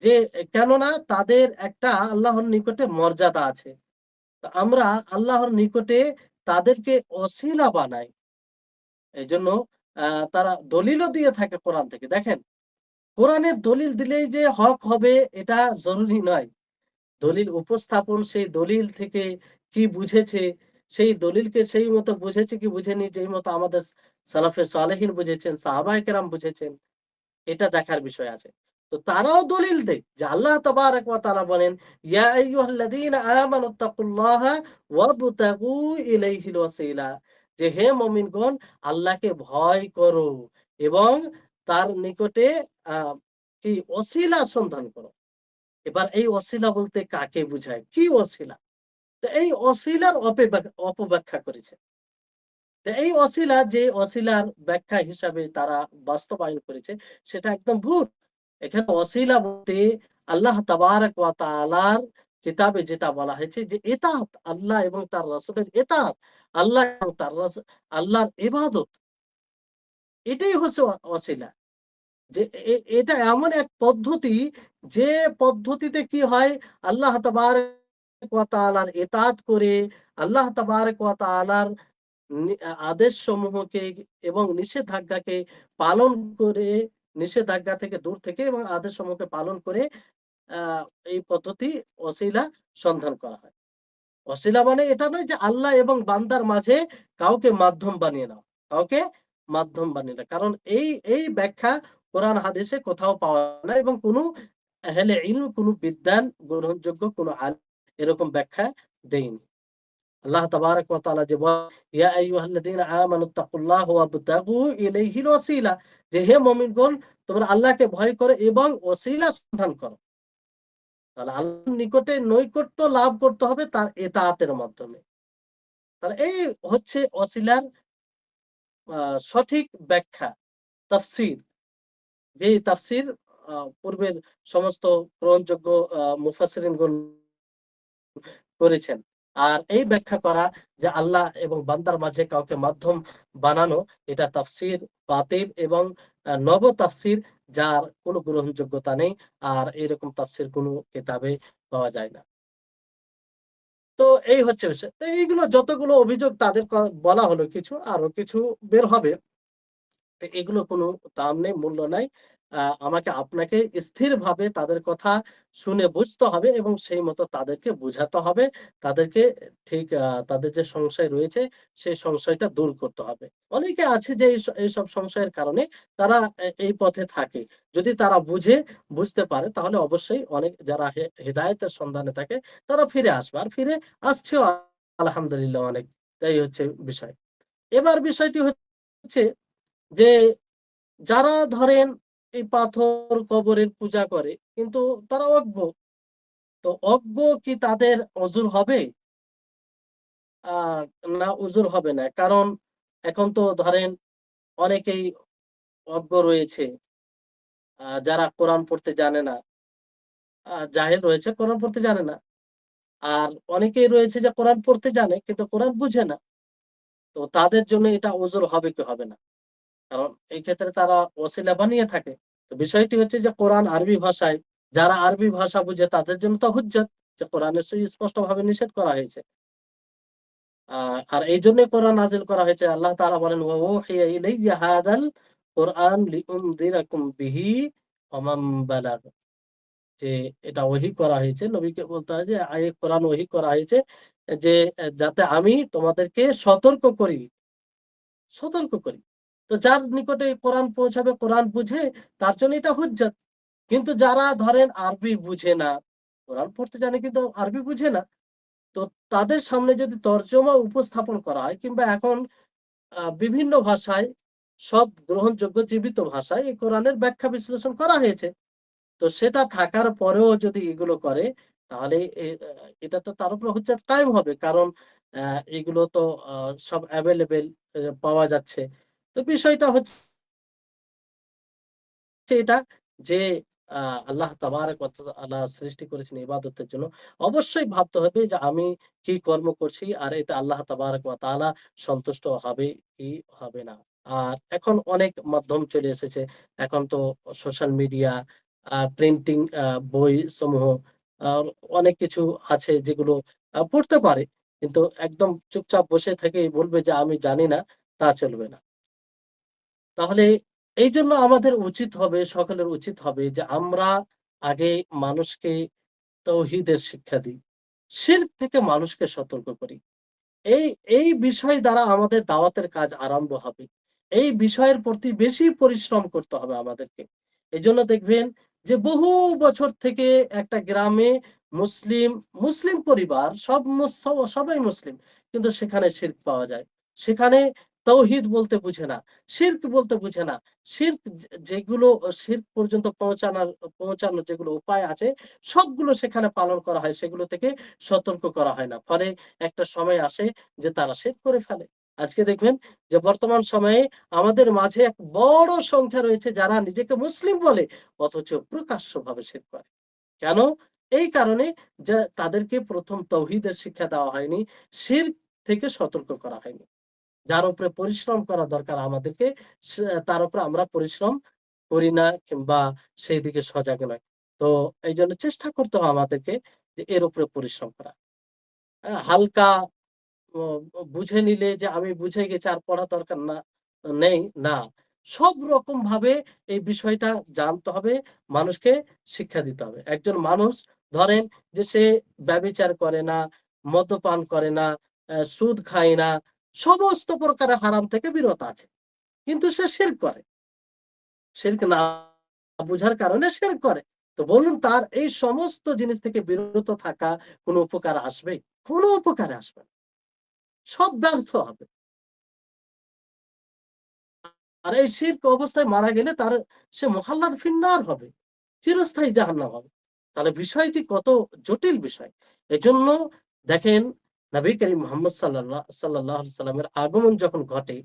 যে কেননা তাদের একটা আল্লাহর নিকটে মর্যাদা আছে। তো আমরা আল্লাহর নিকটে তাদেরকে ওসিলা বানাই। এইজন্য তারা দলিলও দিয়ে থাকে কোরআন থেকে। দেখেন, কোরআনের দলিল দিলেই যে হক হবে এটা জরুরি নয়। দলিল উপস্থাপন, সেই দলিল থেকে কি বুঝেছে, সেই দলিলকে সেই মতো বুঝেছে কি বুঝেনি, যেই মতো আমাদের সালাফে সালেহিন বুঝেছেন, সাহাবায়ে কেরাম বুঝেছেন, এটা দেখার বিষয় আছে। তো তারাও দলিল দেয় যে আল্লাহ তাবারাক ওয়া তাআলা বলেন, ইয়া আইয়ুহাল্লাযীনা আমানুত্তাকুল্লাহা ওয়াবতাগু ইলাইহিল ওয়াসিলা, যে হে মুমিনগণ, আল্লাহকে ভয় করো এবং তার নিকটে আ কি ওসিলা সন্ধান করো। এবার এই ওসিলা বলতে কাকে বুঝায়? কি ওসিলা? তো এই ওসিলার অপব্যাখ্যা করেছে। তো এই ওসিলা, যে ওসিলার ব্যাখ্যা হিসাবে তারা বাস্তবায়ন করেছে, সেটা একদম ভুল। এখানে ওসিলা বলতে আল্লাহ তাবারাক ওয়া তাআলার কিতাবে যেটা বলা হয়েছে যে ইতাআত, আল্লাহ এবং তার রাসূলের ইতাআত, আল্লাহ এবং তার আল্লাহর ইবাদত, এটাই হচ্ছে ওসিলা। যে এটা এমন এক পদ্ধতি, যে পদ্ধতিতে কি হয়, আল্লাহ তাবারাক ওয়া তাআলার ইতাআত করে, আল্লাহ তাবারাক ওয়া তাআলার আদেশসমূহকে এবং নিষেধাজ্ঞাকে পালন করে, নিষেধাজ্ঞা থেকে দূর থেকে এবং আদেশসমূহকে পালন করে আ এই পদ্ধতি ওসিলা সন্ধান করা হয়। ওসিলা মানে এটা নয় যে আল্লাহ এবং বান্দার মাঝে কাউকে মাধ্যম বানিয়ে নাও। কাউকে মাধ্যম বানিয়ে নাও। কারণ এই ব্যাখ্যা কোরআন হাদিসে কোথাও পাওয়া যায় না এবং কোন আহলে ইলম, কোন বিদ্বান, গ্রহণযোগ্য কোন আলেম এরকম ব্যাখ্যা দেয়নি। আল্লাহ তাবারাক ওয়া তাআলা যে বলেন, ইয়া আইয়ুহাল্লাযীনা আমানুত্তাকুল্লাহ ওয়াবতাগু ইলাইহিল ওয়াসিলা, যে হে মুমিনগণ, তোমরা আল্লাহকে ভয় করো এবং ওসিলা সন্ধান করো। তাহলে আল্লাহর নিকটে নৈকট্য লাভ করতে হবে তার ইতাআতের মাধ্যমে। তাহলে এই হচ্ছে ওসিলার আ সঠিক ব্যাখ্যা, তাফসীর। যেই তাফসীর পূর্বের সমস্ত গ্রহণযোগ্য মুফাসসিরিনগণ করেছেন। আর এই ব্যাখ্যা করা যে আল্লাহ এবং বান্দার মাঝে কাউকে মাধ্যম বানানো, এটা তাফসীর বাতিল এবং নব তাফসীর, যার কোনো গ্রহণযোগ্যতা নেই। আর এরকম তাফসীর কোনো কিতাবে পাওয়া যায় না। তো এই হচ্ছে বিষয়। তো এইগুলো যতগুলো অভিযোগ তাদের বলা হলো, কিছু আরো কিছু বের হবে। তো এগুলো কোনো দাম নেই, মূল্য নাই। আমাকে আপনাকে স্থিরভাবে তাদের কথা শুনে বুঝতে হবে এবং সেই মতো তাদেরকে বুঝাতে হবে। তাদেরকে ঠিক তাদের যে সংশয় রয়েছে, সেই সংশয়টা দূর করতে হবে। অনেকে আছে যে এইসব সংশয়ের কারণে তারা এই পথে থাকে। যদি তারা বুঝতে পারে, তাহলে অবশ্যই অনেক যারা হেদায়েতের সন্ধানে থাকে তারা ফিরে আসবে। আর ফিরে আসছেও আলহামদুলিল্লাহ অনেক। তাই হচ্ছে বিষয়। এবার বিষয়টি হচ্ছে যে যারা ধরেন এই পাথর কবরের পূজা করে কিন্তু তারা অজ্ঞ। তো অজ্ঞ কি তাদের অযুর হবে? আ না, উযুর হবে না। কারণ এখন তো ধরেন অনেকেই অজ্ঞ রয়েছে, যারা কোরআন পড়তে জানে না। জাহেল রয়েছে, কোরআন পড়তে জানে না। আর অনেকেই রয়েছে যে কোরআন পড়তে জানে কিন্তু কোরআন বুঝে না। তো তাদের জন্য এটা উযুর হবে কি হবে না? কারণ এই ক্ষেত্রে তারা ওসিলা বানিয়ে থাকে। তো বিষয়টি হচ্ছে যে কোরআন আরবি ভাষায়, যারা আরবি ভাষা বুঝে তাদের জন্য তো হুজ্জত, যে কোরআনে সুস্পষ্টভাবে নিষেধ করা হয়েছে। আ আর এইজন্যই কোরআন নাযিল করা হয়েছে। আল্লাহ তাআলা বলেন, ওয়া উহিয়া ইলাইয়া হাযাল কুরআন লিউনযিরাকুম বিহি ওয়া মান বালাগ, যে এটা ওহী করা হয়েছে। নবীকে বলতে হয় যে এই কোরআন ওহী করা হয়েছে যে যাতে আমি তোমাদেরকে সতর্ক করি। তো যার নিকটে কোরআন পৌঁছাবে, কোরআন বুঝে, তার জন্য এটা হুজ্জত। কিন্তু যারা ধরেন আরবি বুঝে না, কোরআন পড়তে জানে কিন্তু আরবি বুঝে না, তো তাদের সামনে যদি তর্জমা উপস্থাপন করা হয় কিংবা এখন বিভিন্ন ভাষায়, সব গ্রহণযোগ্য জীবিত ভাষায় এই কোরআনের ব্যাখ্যা বিশ্লেষণ করা হয়েছে। তো সেটা থাকার পরেও যদি এগুলো করে, তাহলে এটা তো তার উপর হুজ্জত কায়েম হবে। কারণ আ এগুলো তো আ সব এভেইলেবল পাওয়া যাচ্ছে। তো বিষয়টা হচ্ছে এটা যে আ আল্লাহ তাবারাক ওয়া তাআলা সৃষ্টি করেছেন ইবাদতের জন্য। অবশ্যই ভাবতে হবে যে আমি কি কর্ম করছি আর এতে আল্লাহ তাবারাক ওয়া তাআলা সন্তুষ্ট হবে কি হবে না। আর এখন অনেক মাধ্যম চলে এসেছে। এখন তো সোশ্যাল মিডিয়া, প্রিন্টিং বইসমূহ, আর অনেক কিছু আছে যেগুলো পড়তে পারে। কিন্তু একদম চুপচাপ বসে থেকেই বলবে যে আমি জানি না, তা চলবে না। তাহলে এই জন্য আমাদের উচিত হবে, সকলের উচিত হবে যে আমরা আগে মানুষকে তৌহিদের শিক্ষা দিই। শিরক থেকে মানুষকে সতর্ক করি। এই এই বিষয় দ্বারা আমাদের দাওয়াতের কাজ আরম্ভ হবে। এই বিষয়ের প্রতি বেশি পরিশ্রম করতে হবে আমাদেরকে। এজন্য দেখবেন যে বহু বছর থেকে একটা গ্রামে মুসলিম, মুসলিম পরিবার সবাই মুসলিম। কিন্তু সেখানে শিরক পাওয়া যায়। সেখানে তাওহীদ বলতে বুঝে না, শিরক বলতে বুঝে না। শিরক যেগুলো শিরক পর্যন্ত পৌঁছানোর যেগুলো উপায় আছে সবগুলো সেখানে পালন করা হয়। সেগুলো থেকে সতর্ক করা হয় না। ফলে একটা সময় আসে যে তারা শিরক করে ফেলে। আজকে দেখবেন যে বর্তমান সময়ে আমাদের মাঝে এক বড় সংখ্যা রয়েছে যারা নিজেকে মুসলিম বলে অথচ প্রকাশ্যভাবে শিরক করে। কেন? এই কারণে যে তাদেরকে ১ম তাওহীদের শিক্ষা দেওয়া হয়নি, শিরক থেকে সতর্ক করা হয়নি। যার উপরে পরিশ্রম করা দরকার আমাদেরকে তার উপরে আমরা পরিশ্রম করি না কিংবা সেই দিকে সজাগ নয়। তো এইজন্য চেষ্টা করতে হবে আমাদেরকে যে এর উপরে পরিশ্রম করা। হালকা ও বুঝে নিলে যে আমি বুঝে গেছি আর পড়া দরকার নেই, না। সব রকম ভাবে এই বিষয়টা জানতে হবে, মানুষকে শিক্ষা দিতে হবে। একজন মানুষ ধরেন যে সে ব্যভিচার করে না, মদ্যপান করে না, সুদ খায় না, সমস্ত প্রকারের হারাম থেকে বিরত আছে। কিন্তু সে শিরক করে। শিরক না বুঝার কারণে শিরক করে। তো বলুন তার এই সমস্ত জিনিস থেকে বিরত থাকা কোন উপকার আসবে? কোন উপকারে আসবে না। সব ব্যর্থ হবে। আর এই শিরক অবস্থায় মারা গেলে সে মুখাল্লাদ ফিন্নার হবে। চিরস্থায়ী জাহান্নাম হবে। তাহলে বিষয়টি কত জটিল বিষয়। এজন্য দেখেন নবী করিম মুহাম্মদ সাল্লাল্লাহু আলাইহি সাল্লামের আগমন যখন ঘটে,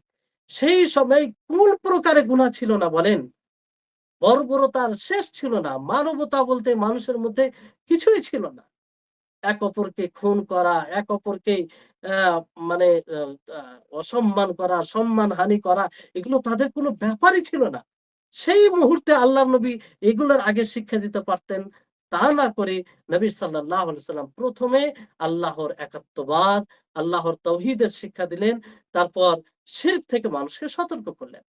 সেই সময় কোন প্রকারে গুনাহ ছিল না বলেন? বর্বরতার শেষ ছিল না। মানবতা বলতে মানুষের মধ্যে কিছুই ছিল না। এক অপরকে খুন করা, এক অপরকে আ মানে আ আ অসম্মান করা, সম্মানহানি করা এগুলো তাদের কোনো ব্যাপারই ছিল না। সেই মুহূর্তে আল্লাহর নবী এগুলোর আগে শিক্ষা দিতে পারতেন। তা না করে নবী সাল্লাল্লাহু আলাইহি সাল্লাম ১ম এ আল্লাহর একাত্মবাদ, আল্লাহর তাওহীদের শিক্ষা দিলেন। তারপর শিরক থেকে মানুষকে সতর্ক করলেন।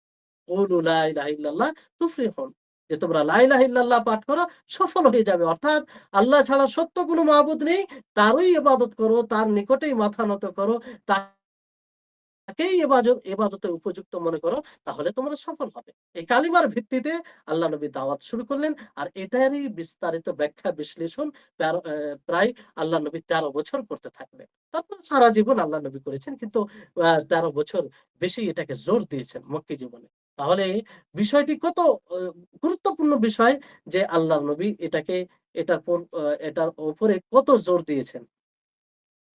কুলু লা ইলাহা ইল্লাল্লাহ তুফলিহুন। যে তোমরা লা ইলাহা ইল্লাল্লাহ পাঠ করো, সফল হয়ে যাবে। অর্থাৎ আল্লাহ ছাড়া সত্য কোনো মাবুদ নেই। তারই ইবাদত করো, তার নিকটেই মাথা নত করো। তাকেই ইবাদতের উপযুক্ত মনে করো, তাহলে তোমরা সফল হবে। এই কালিমার ভিত্তিতে আল্লাহ নবী দাওয়াত শুরু করলেন। আর এটারই বিস্তারিত ব্যাখ্যা বিশ্লেষণ প্রায় আল্লাহ নবী ১৩ বছর করতে থাকলেন। তারপর সারা জীবন আল্লাহ নবী করেছেন। কিন্তু ১৩ বছর বেশি এটাকে জোর দিয়েছেন মক্কী জীবনে। তাহলে বিষয়টি কত অ গুরুত্বপূর্ণ বিষয় যে আল্লাহর নবী এটার উপরে কত জোর দিয়েছেন।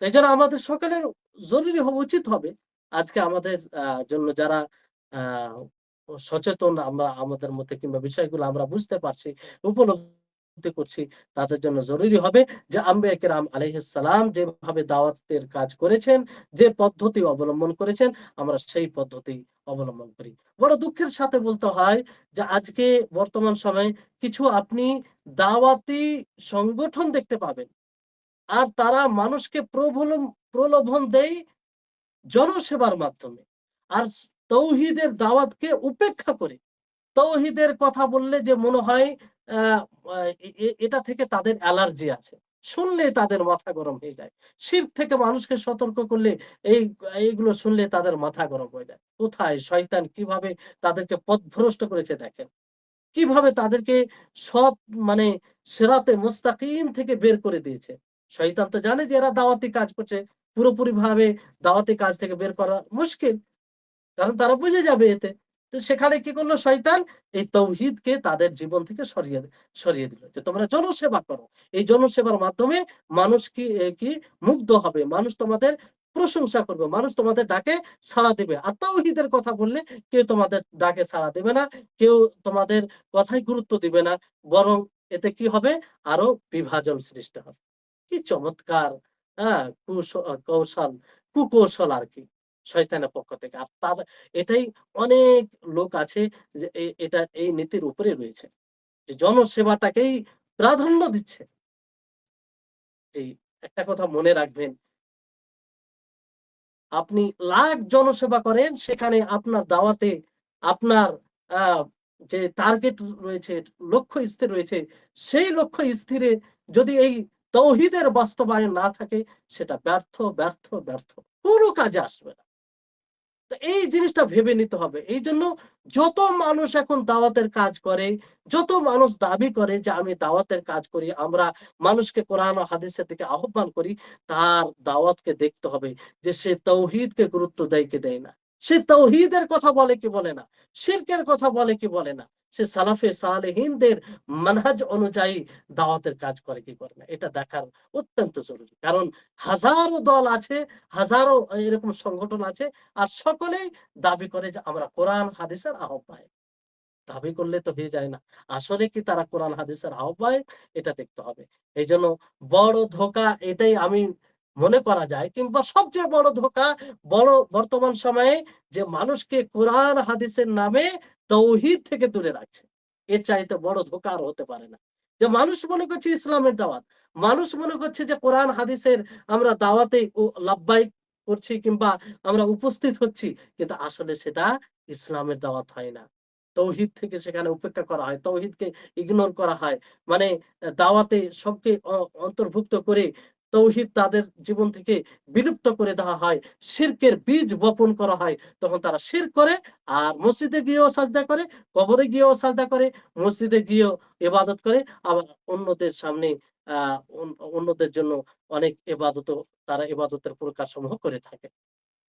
তো এজন্য আমাদের সকলের জরুরি হওয়া উচিত হবে। আজকে আমাদের জন্য যারা আ সচেতন আমরা আমাদের মধ্যে কিংবা বিষয়গুলো আমরা বুঝতে পারছি, উপলব্ধি করছি, তাদের জন্য জরুরি হবে যে আম্বিয়া কেরাম আলাইহিস সালাম যেভাবে দাওয়াতের কাজ করেছেন, যে পদ্ধতি অবলম্বন করেছেন, আমরা সেই পদ্ধতি অবলম্বন করি। বড় দুঃখের সাথে বলতে হয় যে আজকে বর্তমান সময়ে কিছু আপনি দাওয়াতি সংগঠন দেখতে পাবেন। আর তারা মানুষকে প্রলোভন দেয় জনসেবার মাধ্যমে। আর তৌহিদের দাওয়াতকে উপেক্ষা করে তৌহিদের কথা বললে যে মনে হয় আ আ এটা থেকে তাদের অ্যালার্জি আছে। শুনলে তাদের মাথা গরম হয়ে যায়। শিরক থেকে মানুষকে সতর্ক করলে এই এইগুলো শুনলে তাদের মাথা গরম হয়ে যায়। কোথায় শয়তান কিভাবে তাদেরকে পথভ্রষ্ট করেছে দেখেন। কিভাবে তাদেরকে সৎ মানে সিরাতে মুস্তাকিম থেকে বের করে দিয়েছে। শয়তান তো জানে যে এরা দাওয়াতি কাজ করছে। পুরোপুরিভাবে দাওয়াতি কাজ থেকে বের করা মুশকিল। কারণ তারা বুঝে যাবে এতে। তো সেখানে কি করলো শয়তান? এই তাওহীদকে তাদের জীবন থেকে সরিয়ে দিল। যে তোমরা জনসেবা করো। এই জনসেবার মাধ্যমে মানুষ কি মুগ্ধ হবে। মানুষ তোমাদের প্রশংসা করবে। মানুষ তোমাদের ডাকে সাড়া দিবে। আর তাওহীদের কথা বললে কেউ তোমাদের ডাকে সাড়া দেবে না। কেউ তোমাদের কথায় গুরুত্ব দিবে না। বরং এতে কি হবে? আরো বিভাজন সৃষ্টি হবে। কি চমৎকার কৌশল, কুকৌশল আরকি শয়তানের পক্ষ থেকে। আর এটাই অনেক লোক আছে যে এটা এই নীতির উপরে রয়েছে। যে জনসেবাটাকেই প্রাধান্য দিচ্ছে। জি, একটা কথা মনে রাখবেন, আপনি লাখ জনসেবা করেন, সেখানে আপনার দাওয়াতে আপনার যে টার্গেট রয়েছে, লক্ষ্য স্থির রয়েছে, সেই লক্ষ্য স্থিরে যদি এই তৌহিদের বাস্তবায়ন না থাকে, সেটা ব্যর্থ, ব্যর্থ, ব্যর্থ। কোনো কাজে আসবে না। তো এই জিনিসটা ভেবে নিতে হবে। এইজন্য যত মানুষ এখন দাওয়াতের কাজ করে, যত মানুষ দাবি করে যে আমি দাওয়াতের কাজ করি, আমরা মানুষকে কোরআন ও হাদিসের দিকে আহ্বান করি, তার দাওয়াতকে দেখতে হবে যে সে তাওহীদকে গুরুত্ব দেয় কি দেয় না। সে তাওহীদের কথা বলে কি বলে না। শিরকের কথা বলে কি বলে না। সে সালাফে সালেহিনদের মানহাজ অনুযায়ী দাওয়াতের কাজ করে কি করে না। এটা দেখার অত্যন্ত জরুরি। কারণ হাজারো দল আছে, হাজারো এরকম সংগঠন আছে, আর সকলেই দাবি করে যে আমরা কোরআন হাদিসের আহ্বায়ক। দাবি করলে তো হয়ে যায় না। আসলে কি তারা কোরআন হাদিসের আহ্বায়ক, এটা দেখতে হবে। এইজন্য বড় ধোঁকা এটাই আমি মনে করা যায়, কিংবা সবচেয়ে বড় ধোঁকা বড় বর্তমান সময়ে, যে মানুষকে কোরআন হাদিসের নামে তাওহীদ থেকে দূরে রাখছে। এর চাইতে বড় ধোঁকা আর হতে পারে না। যে মানুষ মনে করছে ইসলামের দাওয়াত, মানুষ মনে করছে যে কোরআন হাদিসের আমরা দাওয়াতে লাব্বাইক করছি, কিংবা আমরা উপস্থিত হচ্ছি, কিন্তু আসলে সেটা ইসলামের দাওয়াত হয় না। তৌহিদ থেকে সেখানে উপেক্ষা করা হয়, তৌহিদকে ইগনোর করা হয়। মানে দাওয়াতে সবকে অন্তর্ভুক্ত করে তৌহিদ তাদের জীবন থেকে বিলুপ্ত করে দেওয়া হয়, শিরকের বীজ বপন করা হয়। তখন তারা শিরক করে, আর মসজিদে গিয়েও সাজদা করে, কবরে গিয়েও সাজদা করে, মসজিদে গিয়েও ইবাদত করে, আবার অন্যদের সামনে অন্যদের জন্য অনেক ইবাদতও, তারা ইবাদতের প্রকারসমূহ করে থাকে।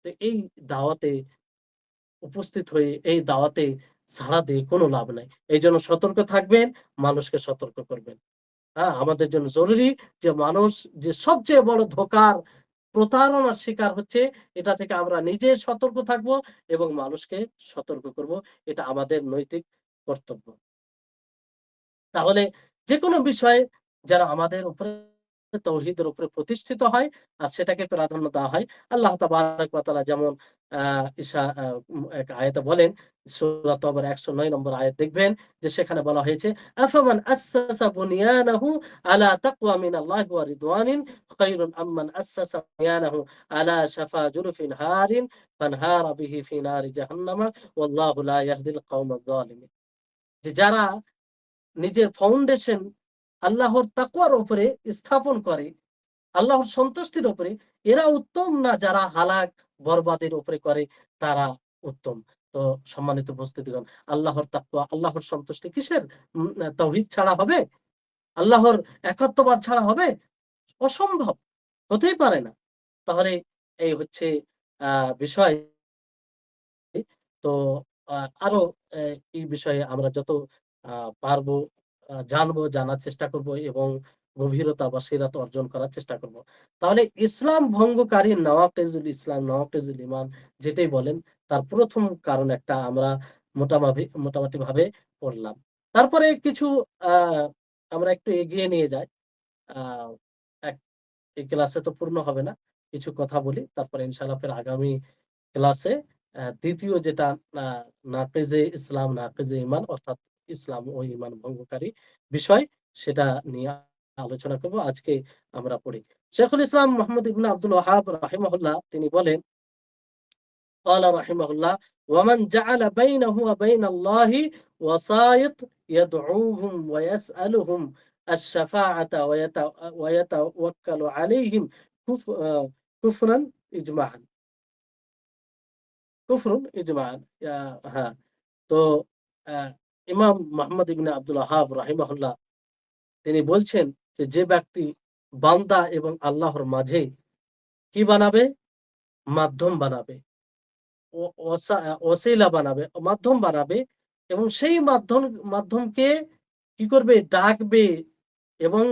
তো এই দাওয়াতে উপস্থিত হয়ে এই দাওয়াতে সাড়া দিয়ে কোনো লাভ নাই। এইজন্য সতর্ক থাকবেন, মানুষকে সতর্ক করবেন। হ্যাঁ? আমাদের জন্য জরুরি যে মানুষ যে সবচেয়ে বড় ধোঁকার, প্রতারণার শিকার হচ্ছে, এটা থেকে আমরা নিজে সতর্ক থাকবো এবং মানুষকে সতর্ক করব। এটা আমাদের নৈতিক কর্তব্য। তাহলে যেকোনো বিষয়ে যারা আমাদের উপরে তাওহীদের উপরে প্রতিষ্ঠিত হয় আর সেটাকে প্রাধান্য দেওয়া হয়। আল্লাহ তাবারাক ওয়া তাআলা যেমন ঈসা এক আয়াতে বলেন, সূরা তবার ১০৯ নম্বর আয়াত দেখবেন যে সেখানে বলা হয়েছে, আফামান আসসাসা বুনিয়ানাহু আলা তাকওয়া মিনাল্লাহি ওয়া রিদওয়ানিন খায়রুন আম্মান আসসাসা বুনিয়ানাহু আলা শাফা জুরফিন হারিন ফানহারা বিহি ফি নারি জাহান্নামা ওয়াল্লাহু লা ইয়াহদিল কওমাজ জালিমিন। যে যারা নিজের ফাউন্ডেশন আল্লাহর তাকওয়ার উপরে স্থাপন করে, আল্লাহর সন্তুষ্টির উপরে, এরা উত্তম না যারা হালাক বরবাদের উপরে করে তারা উত্তম। তো সম্মানিত উপস্থিতিগণ, আল্লাহর তাকওয়া, আল্লাহর সন্তুষ্টি কিসের? তাওহীদ ছাড়া হবে? আল্লাহর একাত্মবাদ ছাড়া হবে? অসম্ভব, হতেই পারে না। তাহলে এই হচ্ছে বিষয়। তো আ আরো এ এই বিষয়ে আমরা যত আ পারবো জানবো, জানার চেষ্টা করব এবং গভীরতা বা সিরাত অর্জন করার চেষ্টা করব। তাহলে ইসলাম ভঙ্গকারী নওয়াকিজুল ইসলাম, নওয়াকিজুল ঈমান যেটাই বলেন, তার ১ম কারণ একটা আমরা মোটামুটি ভাবে পড়লাম। তারপরে কিছু আ আমরা একটু এগিয়ে নিয়ে যাই। আ এক এই ক্লাসে তো পূর্ণ হবে না। কিছু কথা বলি। তারপরে ইনশাআল্লাহ ফের আগামী ক্লাসে ২য় যেটা আ নাকিজে ইসলাম, নাকিজে ঈমান, অর্থাৎ ইসলাম ও ঈমান ভঙ্গকারী বিষয়, সেটা নিয়ে আলোচনা করব। আজকে আমরা পড়ি। শেখুল ইসলাম মুহাম্মদ ইবনে আব্দুল ওয়াহাব রাহিমাহুল্লাহ তিনি বলেন, قال رحمه الله: ومن جعل بينه وبين الله وسائط يدعوهم ويسألهم الشفاعة ويتوكل عليهم كفرا إجماعا। কুফরুন ইজমাআন। হ্যাঁ। তো আ ইমাম মুহাম্মদ ইবনে আব্দুল ওয়াহাব রাহিমাহুল্লাহ তিনি বলছেন যে, যে ব্যক্তি বান্দা এবং আল্লাহর মাঝে কি বানাবে? মাধ্যম বানাবে। ও ওসা ওসিলা বানাবে, মাধ্যম বানাবে, এবং সেই মাধ্যমকে কি করবে? ডাকবে এবং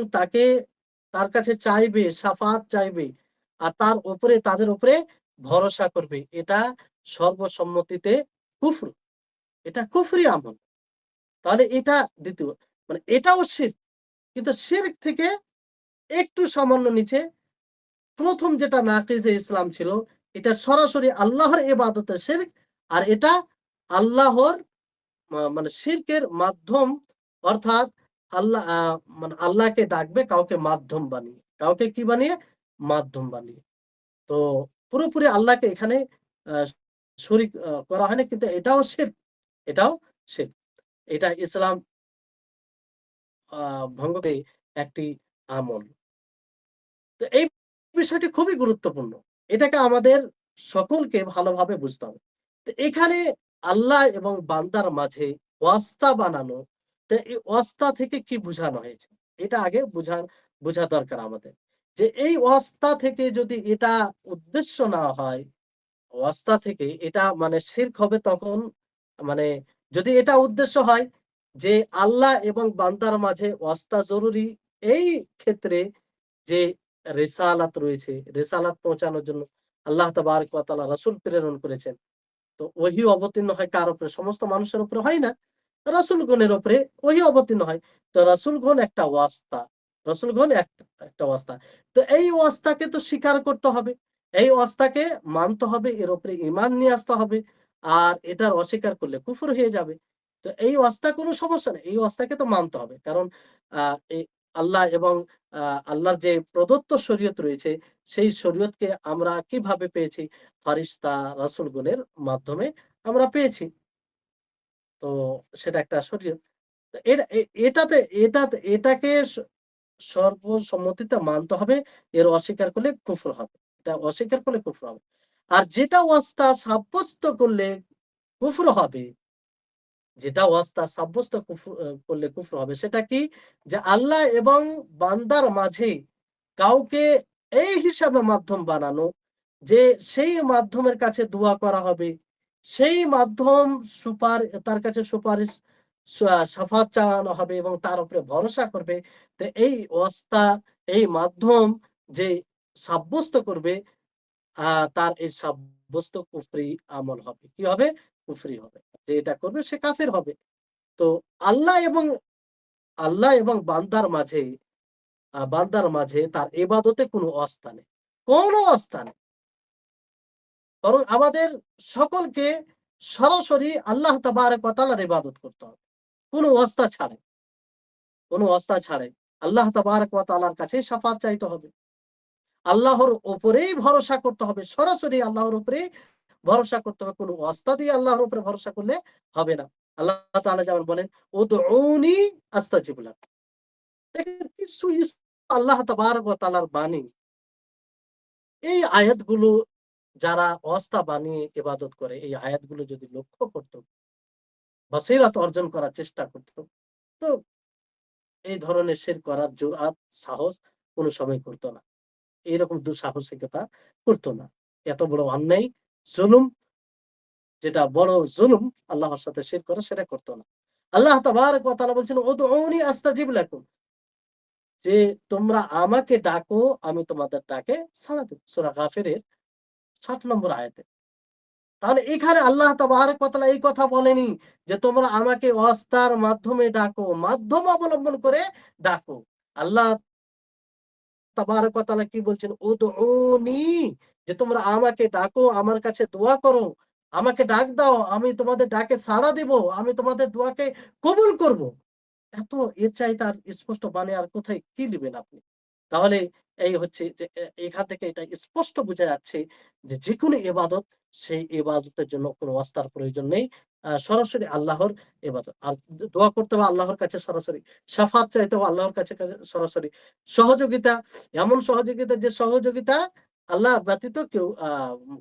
তার কাছে চাইবে, শাফাআত চাইবে। আর তাদের উপরে ভরসা করবে। এটা সর্বসম্মতিতে কুফর। এটা কুফরি আমল। তাহলে এটা ২য়, মানে এটাও শিরক। কিন্তু শিরক থেকে একটু সামান্য নিচে ১ম যেটা নাকিজে ইসলাম ছিল, এটা সরাসরি আল্লাহর ইবাদতে শিরক। আর এটা আল্লাহর মানে শিরকের মাধ্যম, অর্থাৎ মানে আল্লাহকে ডাকবে কাউকে মাধ্যম বানিয়ে। কাউকে কি বানিয়ে? মাধ্যম বানিয়ে। তো পুরোপুরি আল্লাহকে এখানে আ শরিক করা হয় না, কিন্তু এটাও শিরক। এটাও শিরক। এটা ইসলাম ভঙ্গ করে একটি আমল। তো এই বিষয়টি খুবই গুরুত্বপূর্ণ। এটাকে আমাদের সকলকে ভালোভাবে বুঝতে হবে। তো এখানে আল্লাহ এবং বান্দার মাঝে ওয়াস্তা বানানো, তো এই ওয়াস্তা থেকে কি বুঝানো হয়েছে? এটা আগে বোঝা দরকার আমাদের। যে এই ওয়াস্তা থেকে যদি এটা উদ্দেশ্য না হয়, ওয়াস্তা থেকে এটা মানে শিরক হবে তখন, মানে যদি এটা উদ্দেশ্য হয় যে আল্লাহ এবং বান্দার মাঝে ওয়াস্তা জরুরি, এই ক্ষেত্রে যে রিসালাত রয়েছে, রিসালাত পৌঁছানোর জন্য আল্লাহ তাবারক ওয়া তাআলা রাসূল প্রেরণ করেছেন। তো ওহী অবতীর্ণ হয় কার উপরে? সমস্ত মানুষের উপরে হয় না। রাসূলগণের উপরে ওহী অবতীর্ণ হয়। তো রাসূলগণ একটা ওয়াস্তা। রাসূলগণ একটা ওয়াস্তা। তো এই ওয়াস্তাকে তো স্বীকার করতে হবে। এই ওয়াস্তাকে মানতে হবে, এর উপরে ঈমান নিয়ে আসতে হবে। আর এটার অস্বীকার করলে কুফর হয়ে যাবে। তো এই ওয়াস্তা কোনো সমস্যা নেই। এই ওয়াস্তাকে তো মানতে হবে। কারণ আ এই আল্লাহ এবং আ আল্লাহর যে প্রদত্ত শরীয়ত রয়েছে, সেই শরীয়তকে আমরা কিভাবে পেয়েছি? ফারিস্তা, রাসূলগণের মাধ্যমে আমরা পেয়েছি। তো সেটা একটা শরীয়ত। তো এটাকে সর্বসম্মতিতে মানতে হবে। এর অস্বীকার করলে কুফর হবে। এটা অস্বীকার করলে কুফর হবে। আর যেটা ওয়াস্তা সাব্যস্ত করলে কুফর হবে, যেটা ওয়াস্তা সাব্যস্ত করলে কুফর হবে, সেটা কি? যে আল্লাহ এবং বান্দার মাঝে কাউকে এই হিসাবে মাধ্যম বানানো যে সেই মাধ্যমের কাছে দোয়া করা হবে, সেই মাধ্যম তার কাছে সুপারিশ শাফাত চাওয়ানো হবে এবং তার উপরে ভরসা করবে। তো এই ওয়াস্তা, এই মাধ্যম যে সাব্যস্ত করবে, তার এই সাব্যস্ত কুফরি আমল হবে। কি হবে? কুফরি হবে। যে এটা করবে সে কাফের হবে। তো আল্লাহ এবং বান্দার মাঝে তার ইবাদতে কোনো অস্তা নেই। কোনো অস্তা নেই। বরং আমাদের সকলকে সরাসরি আল্লাহ তাবারক ওয়া তাআলার ইবাদত করতে হবে। কোনো ওয়াস্তা ছাড়াই, কোনো ওয়াস্তা ছাড়াই। আল্লাহ তাবারক ওয়া তাআলার কাছেই শাফাত চাইতে হবে। আল্লাহর উপরেই ভরসা করতে হবে। সরাসরি আল্লাহর উপরেই ভরসা করতে হবে। কোনো ওয়াস্তা দিয়ে আল্লাহর উপরে ভরসা করলে হবে না। আল্লাহ তাআলা যেমন বলেন, উদউনি আস্তাজিব লাকুম। দেখেন কি সুস্পষ্ট আল্লাহ তাবারক ওয়া তাআলার বাণী। এই আয়াতগুলো যারা ওয়াস্তা বানিয়ে ইবাদত করে, এই আয়াতগুলো যদি লক্ষ্য করত, বসিরাত অর্জন করার চেষ্টা করত, তো এই ধরনের শিরক করার জুরআত, সাহস কোন সময় করত না। এরকম দুঃসাহসিকতা করত না। এত বড় অন্যায়, জুলুম, যেটা বড় জুলুম আল্লাহর সাথে শিরক করা, সেটা করত না। আল্লাহ তাবারক ওয়া তাআলা বলছেন, উদউনি আস্তাজিব লাকুম, যে তোমরা আমাকে ডাকো, আমি তোমাদের ডাকে সাড়া দেব। সূরা গাফিরের ৬০ নম্বর আয়াতে। তাহলে এখানে আল্লাহ তাবারক ওয়া তাআলা এই কথা বলেনি যে তোমরা আমাকে ওয়াস্তার মাধ্যমে ডাকো, মাধ্যম অবলম্বন করে ডাকো। আল্লাহ তাবারক ওয়া তাআলা কি বলছেন? উদউনি, যে তোমরা আমাকে ডাকো, আমার কাছে দোয়া করো, আমাকে ডাক দাও, আমি তোমাদের ডাকে সাড়া দিব, আমি তোমাদের দোয়াকে কবুল করব। এত এর চাইতে আর স্পষ্ট বাণী আর কোথায় কি দিবেন আপনি? তাহলে এই হচ্ছে যে এখান থেকে এটা স্পষ্ট বোঝা যাচ্ছে যে যেকোনো ইবাদত, সেই ইবাদতের জন্য কোনো ওয়াস্তার প্রয়োজন নেই। সরাসরি আল্লাহর ইবাদত। আর দোয়া করতে হবে আল্লাহর কাছে সরাসরি। শাফাত চাইতে হবে আল্লাহর কাছে সরাসরি। সহযোগিতা, এমন সহযোগিতা যে সহযোগিতা আল্লাহ ব্যতীত কেউ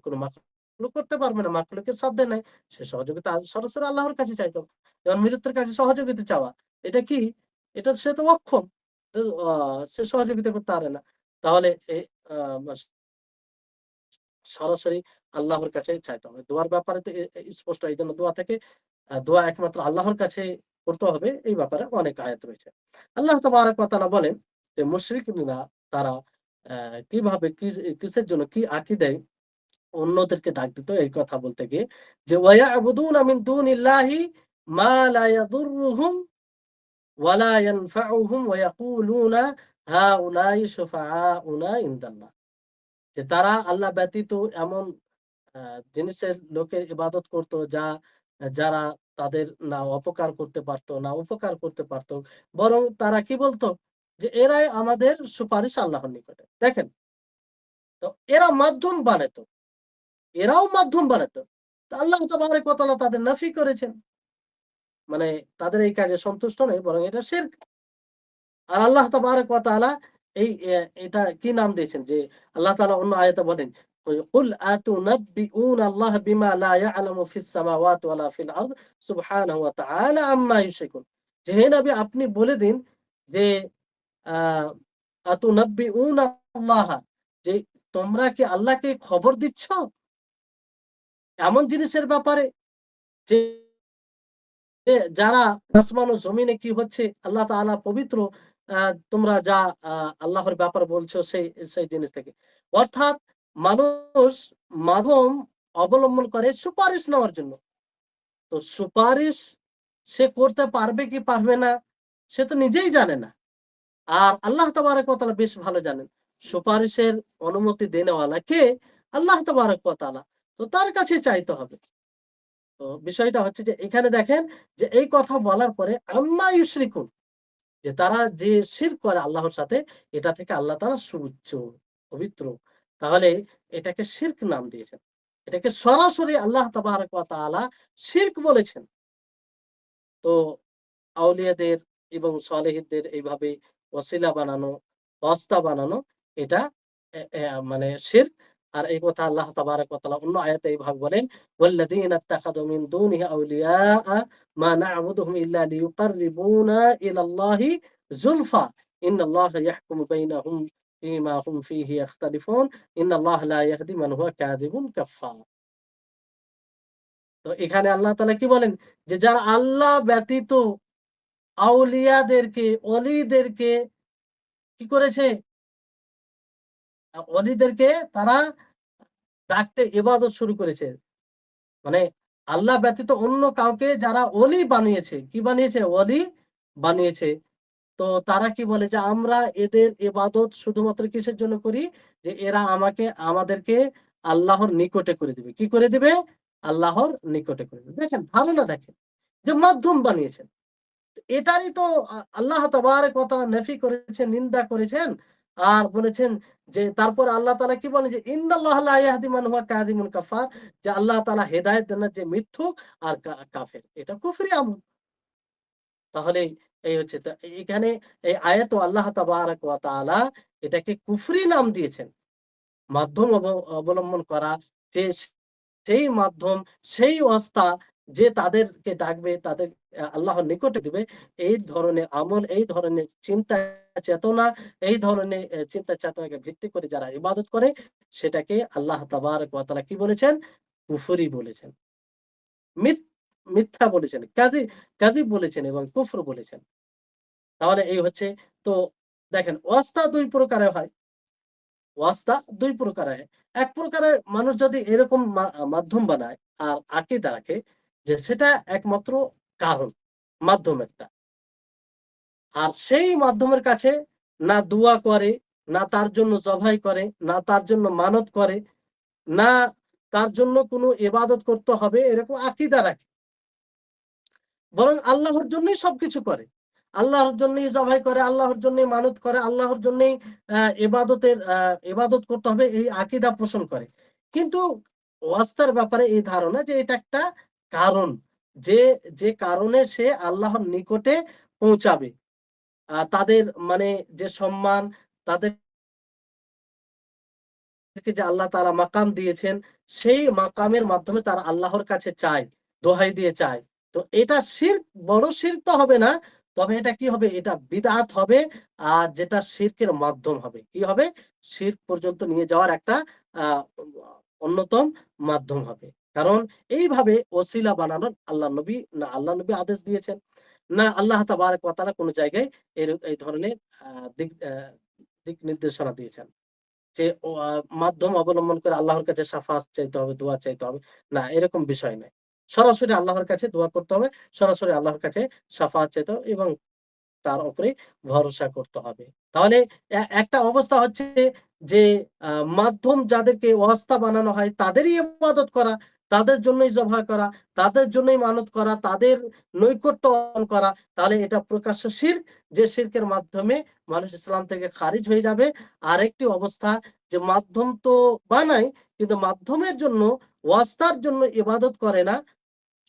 কোনো মাখলুক করতে পারবে না। মাখলুকের সাধ্যে নাই। সে সহযোগিতা সরাসরি আল্লাহর কাছে চাইতে হবে। যেমন মৃত্যুর কাছে সহযোগিতা চাওয়া। এটা কি? এটা সে তো অক্ষম। তো সে সহযোগিতা করতে পারে না। তাহলে আ মাস সরাসরি আল্লাহর কাছে চাইতে হবে। দোয়ার ব্যাপারে তো স্পষ্ট। এইজন্য দোয়া একমাত্র আল্লাহর কাছে করতে হবে, এই ব্যাপারে অনেক আয়াত রয়েছে। আল্লাহ তাবারাক ওয়া তাআলা বলেন যে মুশরিকরা তারা কিভাবে কিসের জন্য কি আকীদায় অন্যদেরকে ডাক দিত এই কথা বলতে গিয়ে, যে ওয়ায়াবুদুনা মিন দুনিল্লাহি মা লা ইয়াদুররুহুম ওয়ালা ইয়ানফাউহুম ওয়া ইয়াকুলুনা হাউলাই শুফাআউনা ইনদাল্লাহ। যে তারা আল্লাহ ব্যতীত এমন আ জিনিসের লোকের ইবাদত করত যারা তাদের না অপকার করতে পারত, না উপকার করতে পারত। বরং তারা কি বলতো? যে এরাই আমাদের সুপারিশ আল্লাহর নিকটে। দেখেন, তো এরা মাধ্যম বানাতো। এরাও মাধ্যম বানাতো। তো আল্লাহ তাবারাক ওয়া তাআলা তাদের নাফি করেছেন। মানে তাদের এই কাজে সন্তুষ্ট নয়, বরং এটা শিরক। আর আল্লাহ তাবারাক ওয়া তাআলা এই এটা কি নাম দিয়েছেন, যে আল্লাহ তাআলা অন্য আয়াতে বলেন, কুল আতুনাব্বিউনা আল্লাহ বিমা লা ইয়ালামু ফিস সামাওয়াতি ওয়ালা ফিল আরদ সুবহানাহু ওয়া তাআলা আম্মা ইউশরিকুন। যে হে নবী, আপনি বলে দিন যে আ আতুনাব্বিউনা আল্লাহ, যে তোমরা কি আল্লাহকে খবর দিচ্ছ এমন জিনিসের ব্যাপারে যে যারা আসমান ও জমিনে কি হচ্ছে আল্লাহ তাআলা পবিত্র, তোমরা যা আল্লাহর ব্যাপারে বলছো সেই সেই জিনিস থেকে। অর্থাৎ মানুষ মাধ্যম অবলম্বন করে সুপারিশ নেওয়ার জন্য। তো সুপারিশ সে করতে পারবে কি পারবে না সে তো নিজেই জানে না। আর আল্লাহ তাবারাক ওয়া তাআলা বেশ ভালো জানেন। সুপারিশের অনুমতি দেনেওয়ালা কে? আল্লাহ তাবারাক ওয়া তাআলা। তো তার কাছে চাইতে হবে। তো বিষয়টা হচ্ছে যে এখানে দেখেন যে এই কথা বলার পরে আম্মা ইউশরিকুন, যে তারা যে শিরক করে আল্লাহর সাথে, এটা থেকে আল্লাহ তাআলা সুউচ্চ, পবিত্র। তাহলে এটাকে শিরক নাম দিয়েছেন। এটাকে সরাসরি আল্লাহ তাবারাক ওয়া তাআলা শিরক বলেছেন। তো আউলিয়াদের এবং সালেহীনদের এইভাবে ওসিলা বানানো, ওয়াস্তা বানানো, এটা মানে শিরক। আর এই কথা আল্লাহ তাবারাক ওয়া তাআলা অন্য আয়াতে এইভাবে বলেন, ওয়াল্লাযীনা ইত্তাখাযু মিন দুনিহি আউলিয়া মা না'বুদুহুম ইল্লা লিয়ুকাররিবুনা ইলাল্লাহি যুলফা ইন্নাল্লাহা ইয়াহকুমু বাইনাহুম ফীমা হুম ফীহি ইয়াখতালিফুন ইন্নাল্লাহা লা ইয়াহদি মান হুয়া কাযিবুন কাফফার। তো এখানে আল্লাহ তাআলা কি বলেন, যে যারা আল্লাহ ব্যতীত আউলিয়াদেরকে, ওলীদেরকে কি করেছে? ওলীদেরকে তারা ডাকতে ইবাদত শুরু করেছে। মানে আল্লাহ ব্যতীত অন্য কাউকে যারা ওলী বানিয়েছে, কি বানিয়েছে? ওলী বানিয়েছে। তো তারা কি বলে, যে আমরা এদের ইবাদত শুধুমাত্র কিসের জন্য করি? যে এরা আমাদেরকে আল্লাহর নিকটে করে দিবে। কি করে দিবে? আল্লাহর নিকটে করে দিবে। দেখেন, ধারণা দেখেন, যে মাধ্যম বানিয়েছেন। এটারই তো আল্লাহ তাবারাক ওয়া তাআলা নেফি করেছেন, নিন্দা করেছেন। আর বলেছেন যে তারপর আল্লাহ তাআলা কি বলেন, যে ইন্নাল্লাহা লা ইয়াহদি মান হুয়া কাযিবুন কাফার, যে আল্লাহ তাআলা হেদায়েত দেন না যে মিথ্যুক আর কাফের। এটা কুফরি আমল। তাহলে এই হচ্ছে, তো এখানে এই আয়াতে আল্লাহ তাবারাক ওয়া তাআলা এটাকে কুফরি নাম দিয়েছেন। মাধ্যম অবলম্বন করা, যে সেই মাধ্যম, সেই ওয়াস্তা, যে তাদেরকে ডাকবে, তাদের আল্লাহর নিকটে দিবে, এই ধরনের আমল, এই ধরনের চিন্তা চেতনা, এই ধরনের চিন্তা চেতনাকে ভিত্তি করে যারা ইবাদত করে, সেটাকে আল্লাহ তাবারক ওয়া তাআলা কি বলেছেন? কুফরি বলেছেন। মিথ মিথ্যা বলেছেন। কাযিব বলেছেন এবং কুফর বলেছেন। তাহলে এই হচ্ছে, তো দেখেন ওয়াস্তা ২ প্রকারের হয়। ওয়াস্তা ২ প্রকারের। এক প্রকারের মানুষ যদি এরকম মাধ্যম বানায় আর আকীদা রাখে যে সেটা একমাত্র কারণ, মাধ্যম একটা। আর সেই মাধ্যমের কাছে না দোয়া করে, না তার জন্য জবাই করে, না তার জন্য মানত করে, না তার জন্য কোনো ইবাদত করতে হবে, এরকম আকীদা রাখে। বরং আল্লাহর জন্যই সবকিছু করে। আল্লাহর জন্যই জবাই করে, আল্লাহর জন্যই মানত করে, আল্লাহর জন্যই ইবাদত করতে হবে, এই আকীদা পোষণ করে। কিন্তু ওয়াস্তার ব্যাপারে এই ধারণা যে এটা একটা কারণ, যে, যে কারণে সে আল্লাহর নিকটে পৌঁছাবে। তাদের মানে যে সম্মান, তাদেরকে যে আল্লাহ তাআলা মাকাম দিয়েছেন, সেই মাকামের মাধ্যমে তারা আল্লাহর কাছে চায়, দোহাই দিয়ে চায়। তো এটা শিরক, বড় শিরক তো হবে না। তবে এটা কি হবে? এটা বিদআত হবে। আর যেটা শিরকের মাধ্যম হবে। কি হবে? শিরক পর্যন্ত নিয়ে যাওয়ার একটা আ অন্যতম মাধ্যম হবে। কারণ এইভাবে ওসিলা বানানোর আল্লাহ নবী আদেশ দিয়েছেন। না আল্লাহ তাবারাক ওয়া তাআলা কোন জায়গায় এই ধরনের আ দিক দিক নির্দেশনা দিয়েছেন। যে মাধ্যম অবলম্বন করে আল্লাহর কাছে শাফাআত চাইতে হবে, দোয়া চাইতে হবে। না, এরকম বিষয় নাই। সরাসরি আল্লাহর কাছে দোয়া করতে হবে, সরাসরি আল্লাহর কাছে শাফাআত চাইতে হবে এবং তার উপরে ভরসা করতে হবে। তাহলে একটা অবস্থা হচ্ছে যে আ মাধ্যম যাদেরকে ওয়াস্তা বানানো হয় তাদেরই ইবাদত করা, তাদের জন্যই জবাহ করা, তাদের জন্যই মানত করা, তাদের নৈকট্য অর্জন করা। তাহলে এটা প্রকাশ্য শিরক, যে শিরকের মাধ্যমে মানুষ ইসলাম থেকে খারিজ হয়ে যাবে। আরেকটি অবস্থা, যে মাধ্যম তো বানায় কিন্তু মাধ্যমের জন্য, ওয়াস্তার জন্য ইবাদত করে না।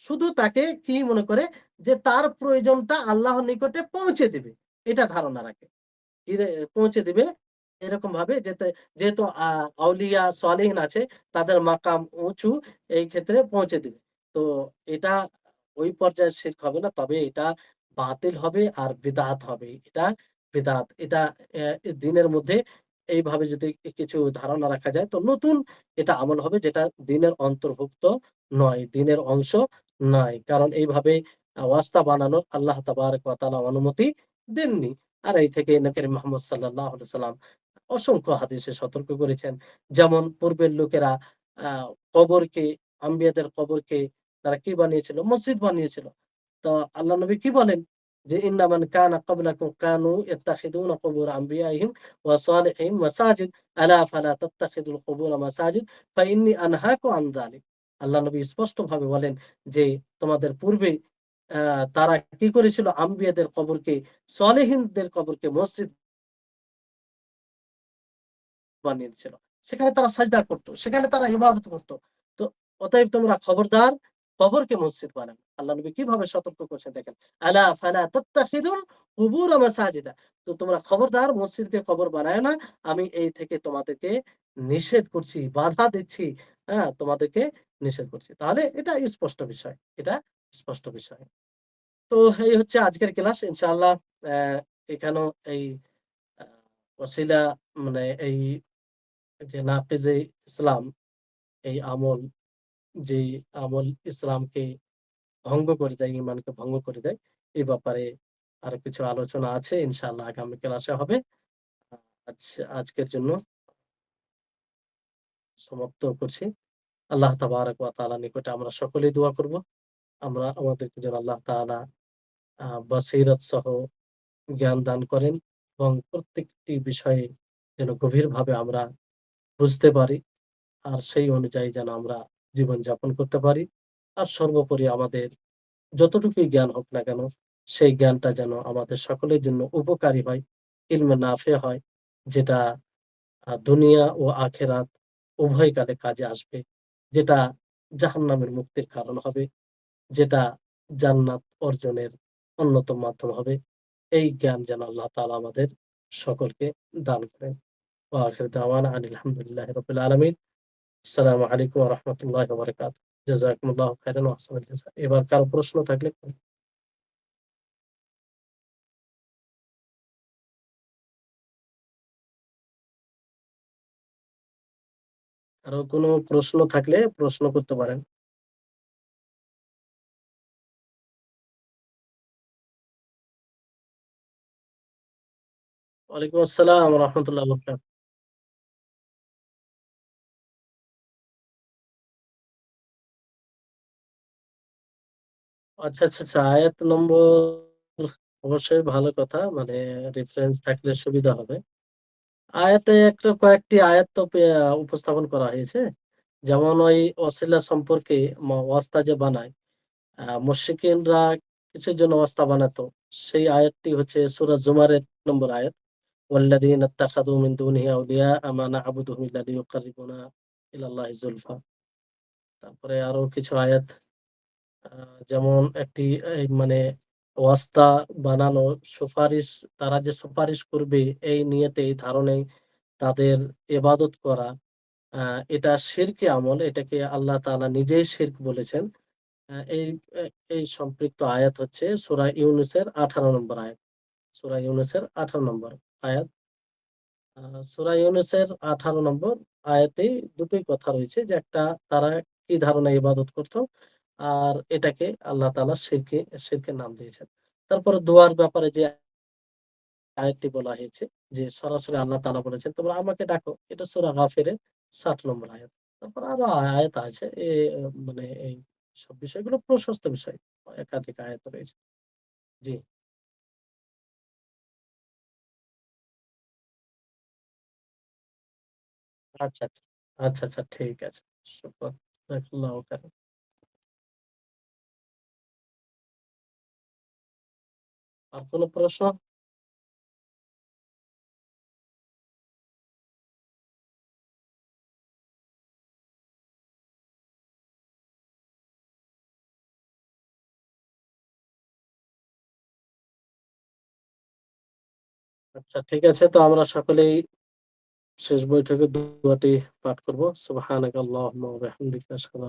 শুধু তাকে কি মনে করে? যে তার প্রয়োজনটা আল্লাহর নিকটে পৌঁছে দিবে। এটা ধারণা রাখে। পৌঁছে দিবে এরকম ভাবে যেহেতু আউলিয়া সালেহিন আছে, তাদের মাকাম উঁচু, এই ক্ষেত্রে পৌঁছে দিবে। তো এটা ওই পর্যায়ে শিরক হবে না। তবে এটা বাতিল হবে আর বিদআত হবে। এটা বিদআত। এটা দিনের মধ্যে এইভাবে যদি কিছু ধারণা রাখা যায় তো নতুন এটা আমল হবে, যেটা দিনের অন্তর্ভুক্ত নয়, দিনের অংশ নয়। কারণ এইভাবে ওয়াস্তা বানানোর আল্লাহ তাবারক ওয়া তাআলা অনুমতি দেননি। আর এই থেকে নবী করিম মুহাম্মদ সাল্লাল্লাহু আলাইহি সাল্লাম অসংখ্য হাদিসে সতর্ক করেছেন। যেমন পূর্বের লোকেরা আ কবরকে, আম্বিয়াদের কবরকে তারা কি বানিয়েছিল? মসজিদ বানিয়েছিল। তো আল্লাহ নবী কি বলেন? যে ইন্না মান কানা ক্বাবলাকুম কানু ইয়াত্তাখিদুনা কুবুর আম্বিয়াইহিম ওয়া সালিহিম মাসাজিদ আলা ফালা তাত্তাখিদুল কুবুর মাসাজিদ ফাইন্নী আনহাকু আন যালিক। আল্লাহ নবী স্পষ্টভাবে বলেন যে তোমাদের পূর্বে আ তারা কি করেছিল? আম্বিয়াদের কবরকে, সলিহিনদের কবরকে মসজিদ বানিয়ে দিয়েছিল। সেখানে তারা সাজদা করত। সেখানে তারা ইবাদত করত। তো অতএব তোমরা খবরদার কবরকে মসজিদ বানাবে না। আল্লাহ নবী কিভাবে সতর্ক করছেন দেখেন। আলা ফালা তাত্তাখিদুল কুবুর মাসাজিদা। তো তোমরা খবরদার মসজিদকে কবর বানায় না। আমি এই থেকে তোমাদেরকে নিষেধ করছি, বাধা দিচ্ছি। হ্যাঁ? তোমাদেরকে নিষেধ করছি। তাহলে এটা স্পষ্ট বিষয়। এটা স্পষ্ট বিষয়। তো এই হচ্ছে আজকের ক্লাস। ইনশাআল্লাহ অ্যা এখানেও এই আ ওসিলা মানে এই যে নাকিজে ইসলাম, এই আমল, যেই আমল ইসলামকে ভঙ্গ করে দেয়, ঈমানকে ভঙ্গ করে দেয়, এ ব্যাপারে আরো কিছু আলোচনা আছে। ইনশাআল্লাহ আগামী ক্লাসে হবে। আ আজ আজকের জন্য সমাপ্ত করছি। আল্লাহ তাবারাক ওয়া তাআলার নিকটে আমরা সকলেই দোয়া করব। আমাদেরকে যেন আল্লাহ তাআলা বসিরত সহ জ্ঞান দান করেন এবং প্রত্যেকটি বিষয়ে যেন গভীরভাবে আমরা বুঝতে পারি। আর সেই অনুযায়ী যেন আমরা জীবনযাপন করতে পারি। আর সর্বোপরি আমাদের যতটুকুই জ্ঞান হোক না কেন, সেই জ্ঞানটা যেন আমাদের সকলের জন্য উপকারী হয়, ইলমে নাফে হয়, যেটা দুনিয়া ও আখিরাত উভয় কালে কাজে আসবে। যেটা জাহান্নামের মুক্তির কারণ হবে, যেটা জান্নাত অর্জনের অন্যতম মাধ্যম হবে। এই জ্ঞান যেন আল্লাহ তাআলা আমাদের সকলকে দান করেন। ওয়া আখির দাওয়ানা আনিল হামদুলিল্লাহি রাব্বিল আলামিন। আসসালামু আলাইকুম ওয়া রাহমাতুল্লাহি ওয়া বারাকাতুহু। জাযাকুমুল্লাহু খাইরান ওয়া আহসানাল জাযা। এবার কারো প্রশ্ন থাকলে কারো কোনো প্রশ্ন থাকলে প্রশ্ন করতে পারেন। ওয়ালাইকুম আসসালাম ওয়া রাহমাতুল্লাহি ওয়া বারাকাতুহু। আচ্ছা, আচ্ছা, আচ্ছা। আয়াত নম্বর অবশ্যই ভালো কথা। মানে রেফারেন্স থাকলে সুবিধা হবে। আয়াতে একটা কয়েকটি আয়াত তো উপস্থাপন করা হয়েছে। যেমন ওই অছিলা সম্পর্কে ওয়াস্তা যে বানায়, মুশরিকিনরা কিসের জন্য ওয়াস্তা বানাতো? সেই আয়াতটি হচ্ছে সূরা জুমারের নম্বর আয়াত। ওয়াল্লাযীনা ইত্তাখাযু মিন দুনিহি আউলিয়া মা না'বুদুহুম ইল্লা লিয়ুকাররিবুনা ইলাল্লাহি যুলফা। তারপরে আরো কিছু আয়াত আ যেমন একটি এই মানে ওয়াস্তা বানানো, সুপারিশ, তারা যে সুপারিশ করবে এই নিয়তে, এই ধারণায় তাদের ইবাদত করা, আ এটা শিরকি আমল। এটাকে আল্লাহ তাআলা নিজেই শিরক বলেছেন। আ এই এ এই সম্পৃক্ত আয়াত হচ্ছে সূরা ইউনূসের 18 নম্বর আয়াত। সূরা ইউনূসের 18 নম্বর আয়াত। আ সূরা ইউনূসের 18 নম্বর আয়াতেই দুটোই কথা রয়েছে যে একটা, তারা কি ধারণায় ইবাদত করত। আর এটাকে আল্লাহ তাআলা শিরকের নাম দিয়েছেন। তারপরে দোয়ার ব্যাপারে যে আয়াতটি বলা হয়েছে যে সরাসরি আল্লাহ তাআলা বলেছেন, "তোমরা আমাকে ডাকো।" এটা সূরা গাফিরের ৬০ নম্বর আয়াত। তারপর আরো আয়াত আছে। মানে এই সব বিষয়গুলো প্রশস্ত বিষয়। একাধিক আয়াত রয়েছে। জি। আচ্ছা, আচ্ছা। আচ্ছা, আচ্ছা, ঠিক আছে। শুকরান। জাযাকাল্লাহু খাইরান। আর কোন প্রশ্ন? আচ্ছা ঠিক আছে। তো আমরা সকলেই শেষ বৈঠকে দোয়াটি পাঠ করব। সুবহানাকাল্লাহুম্মা ওয়া বিহামদিকা আশহাদু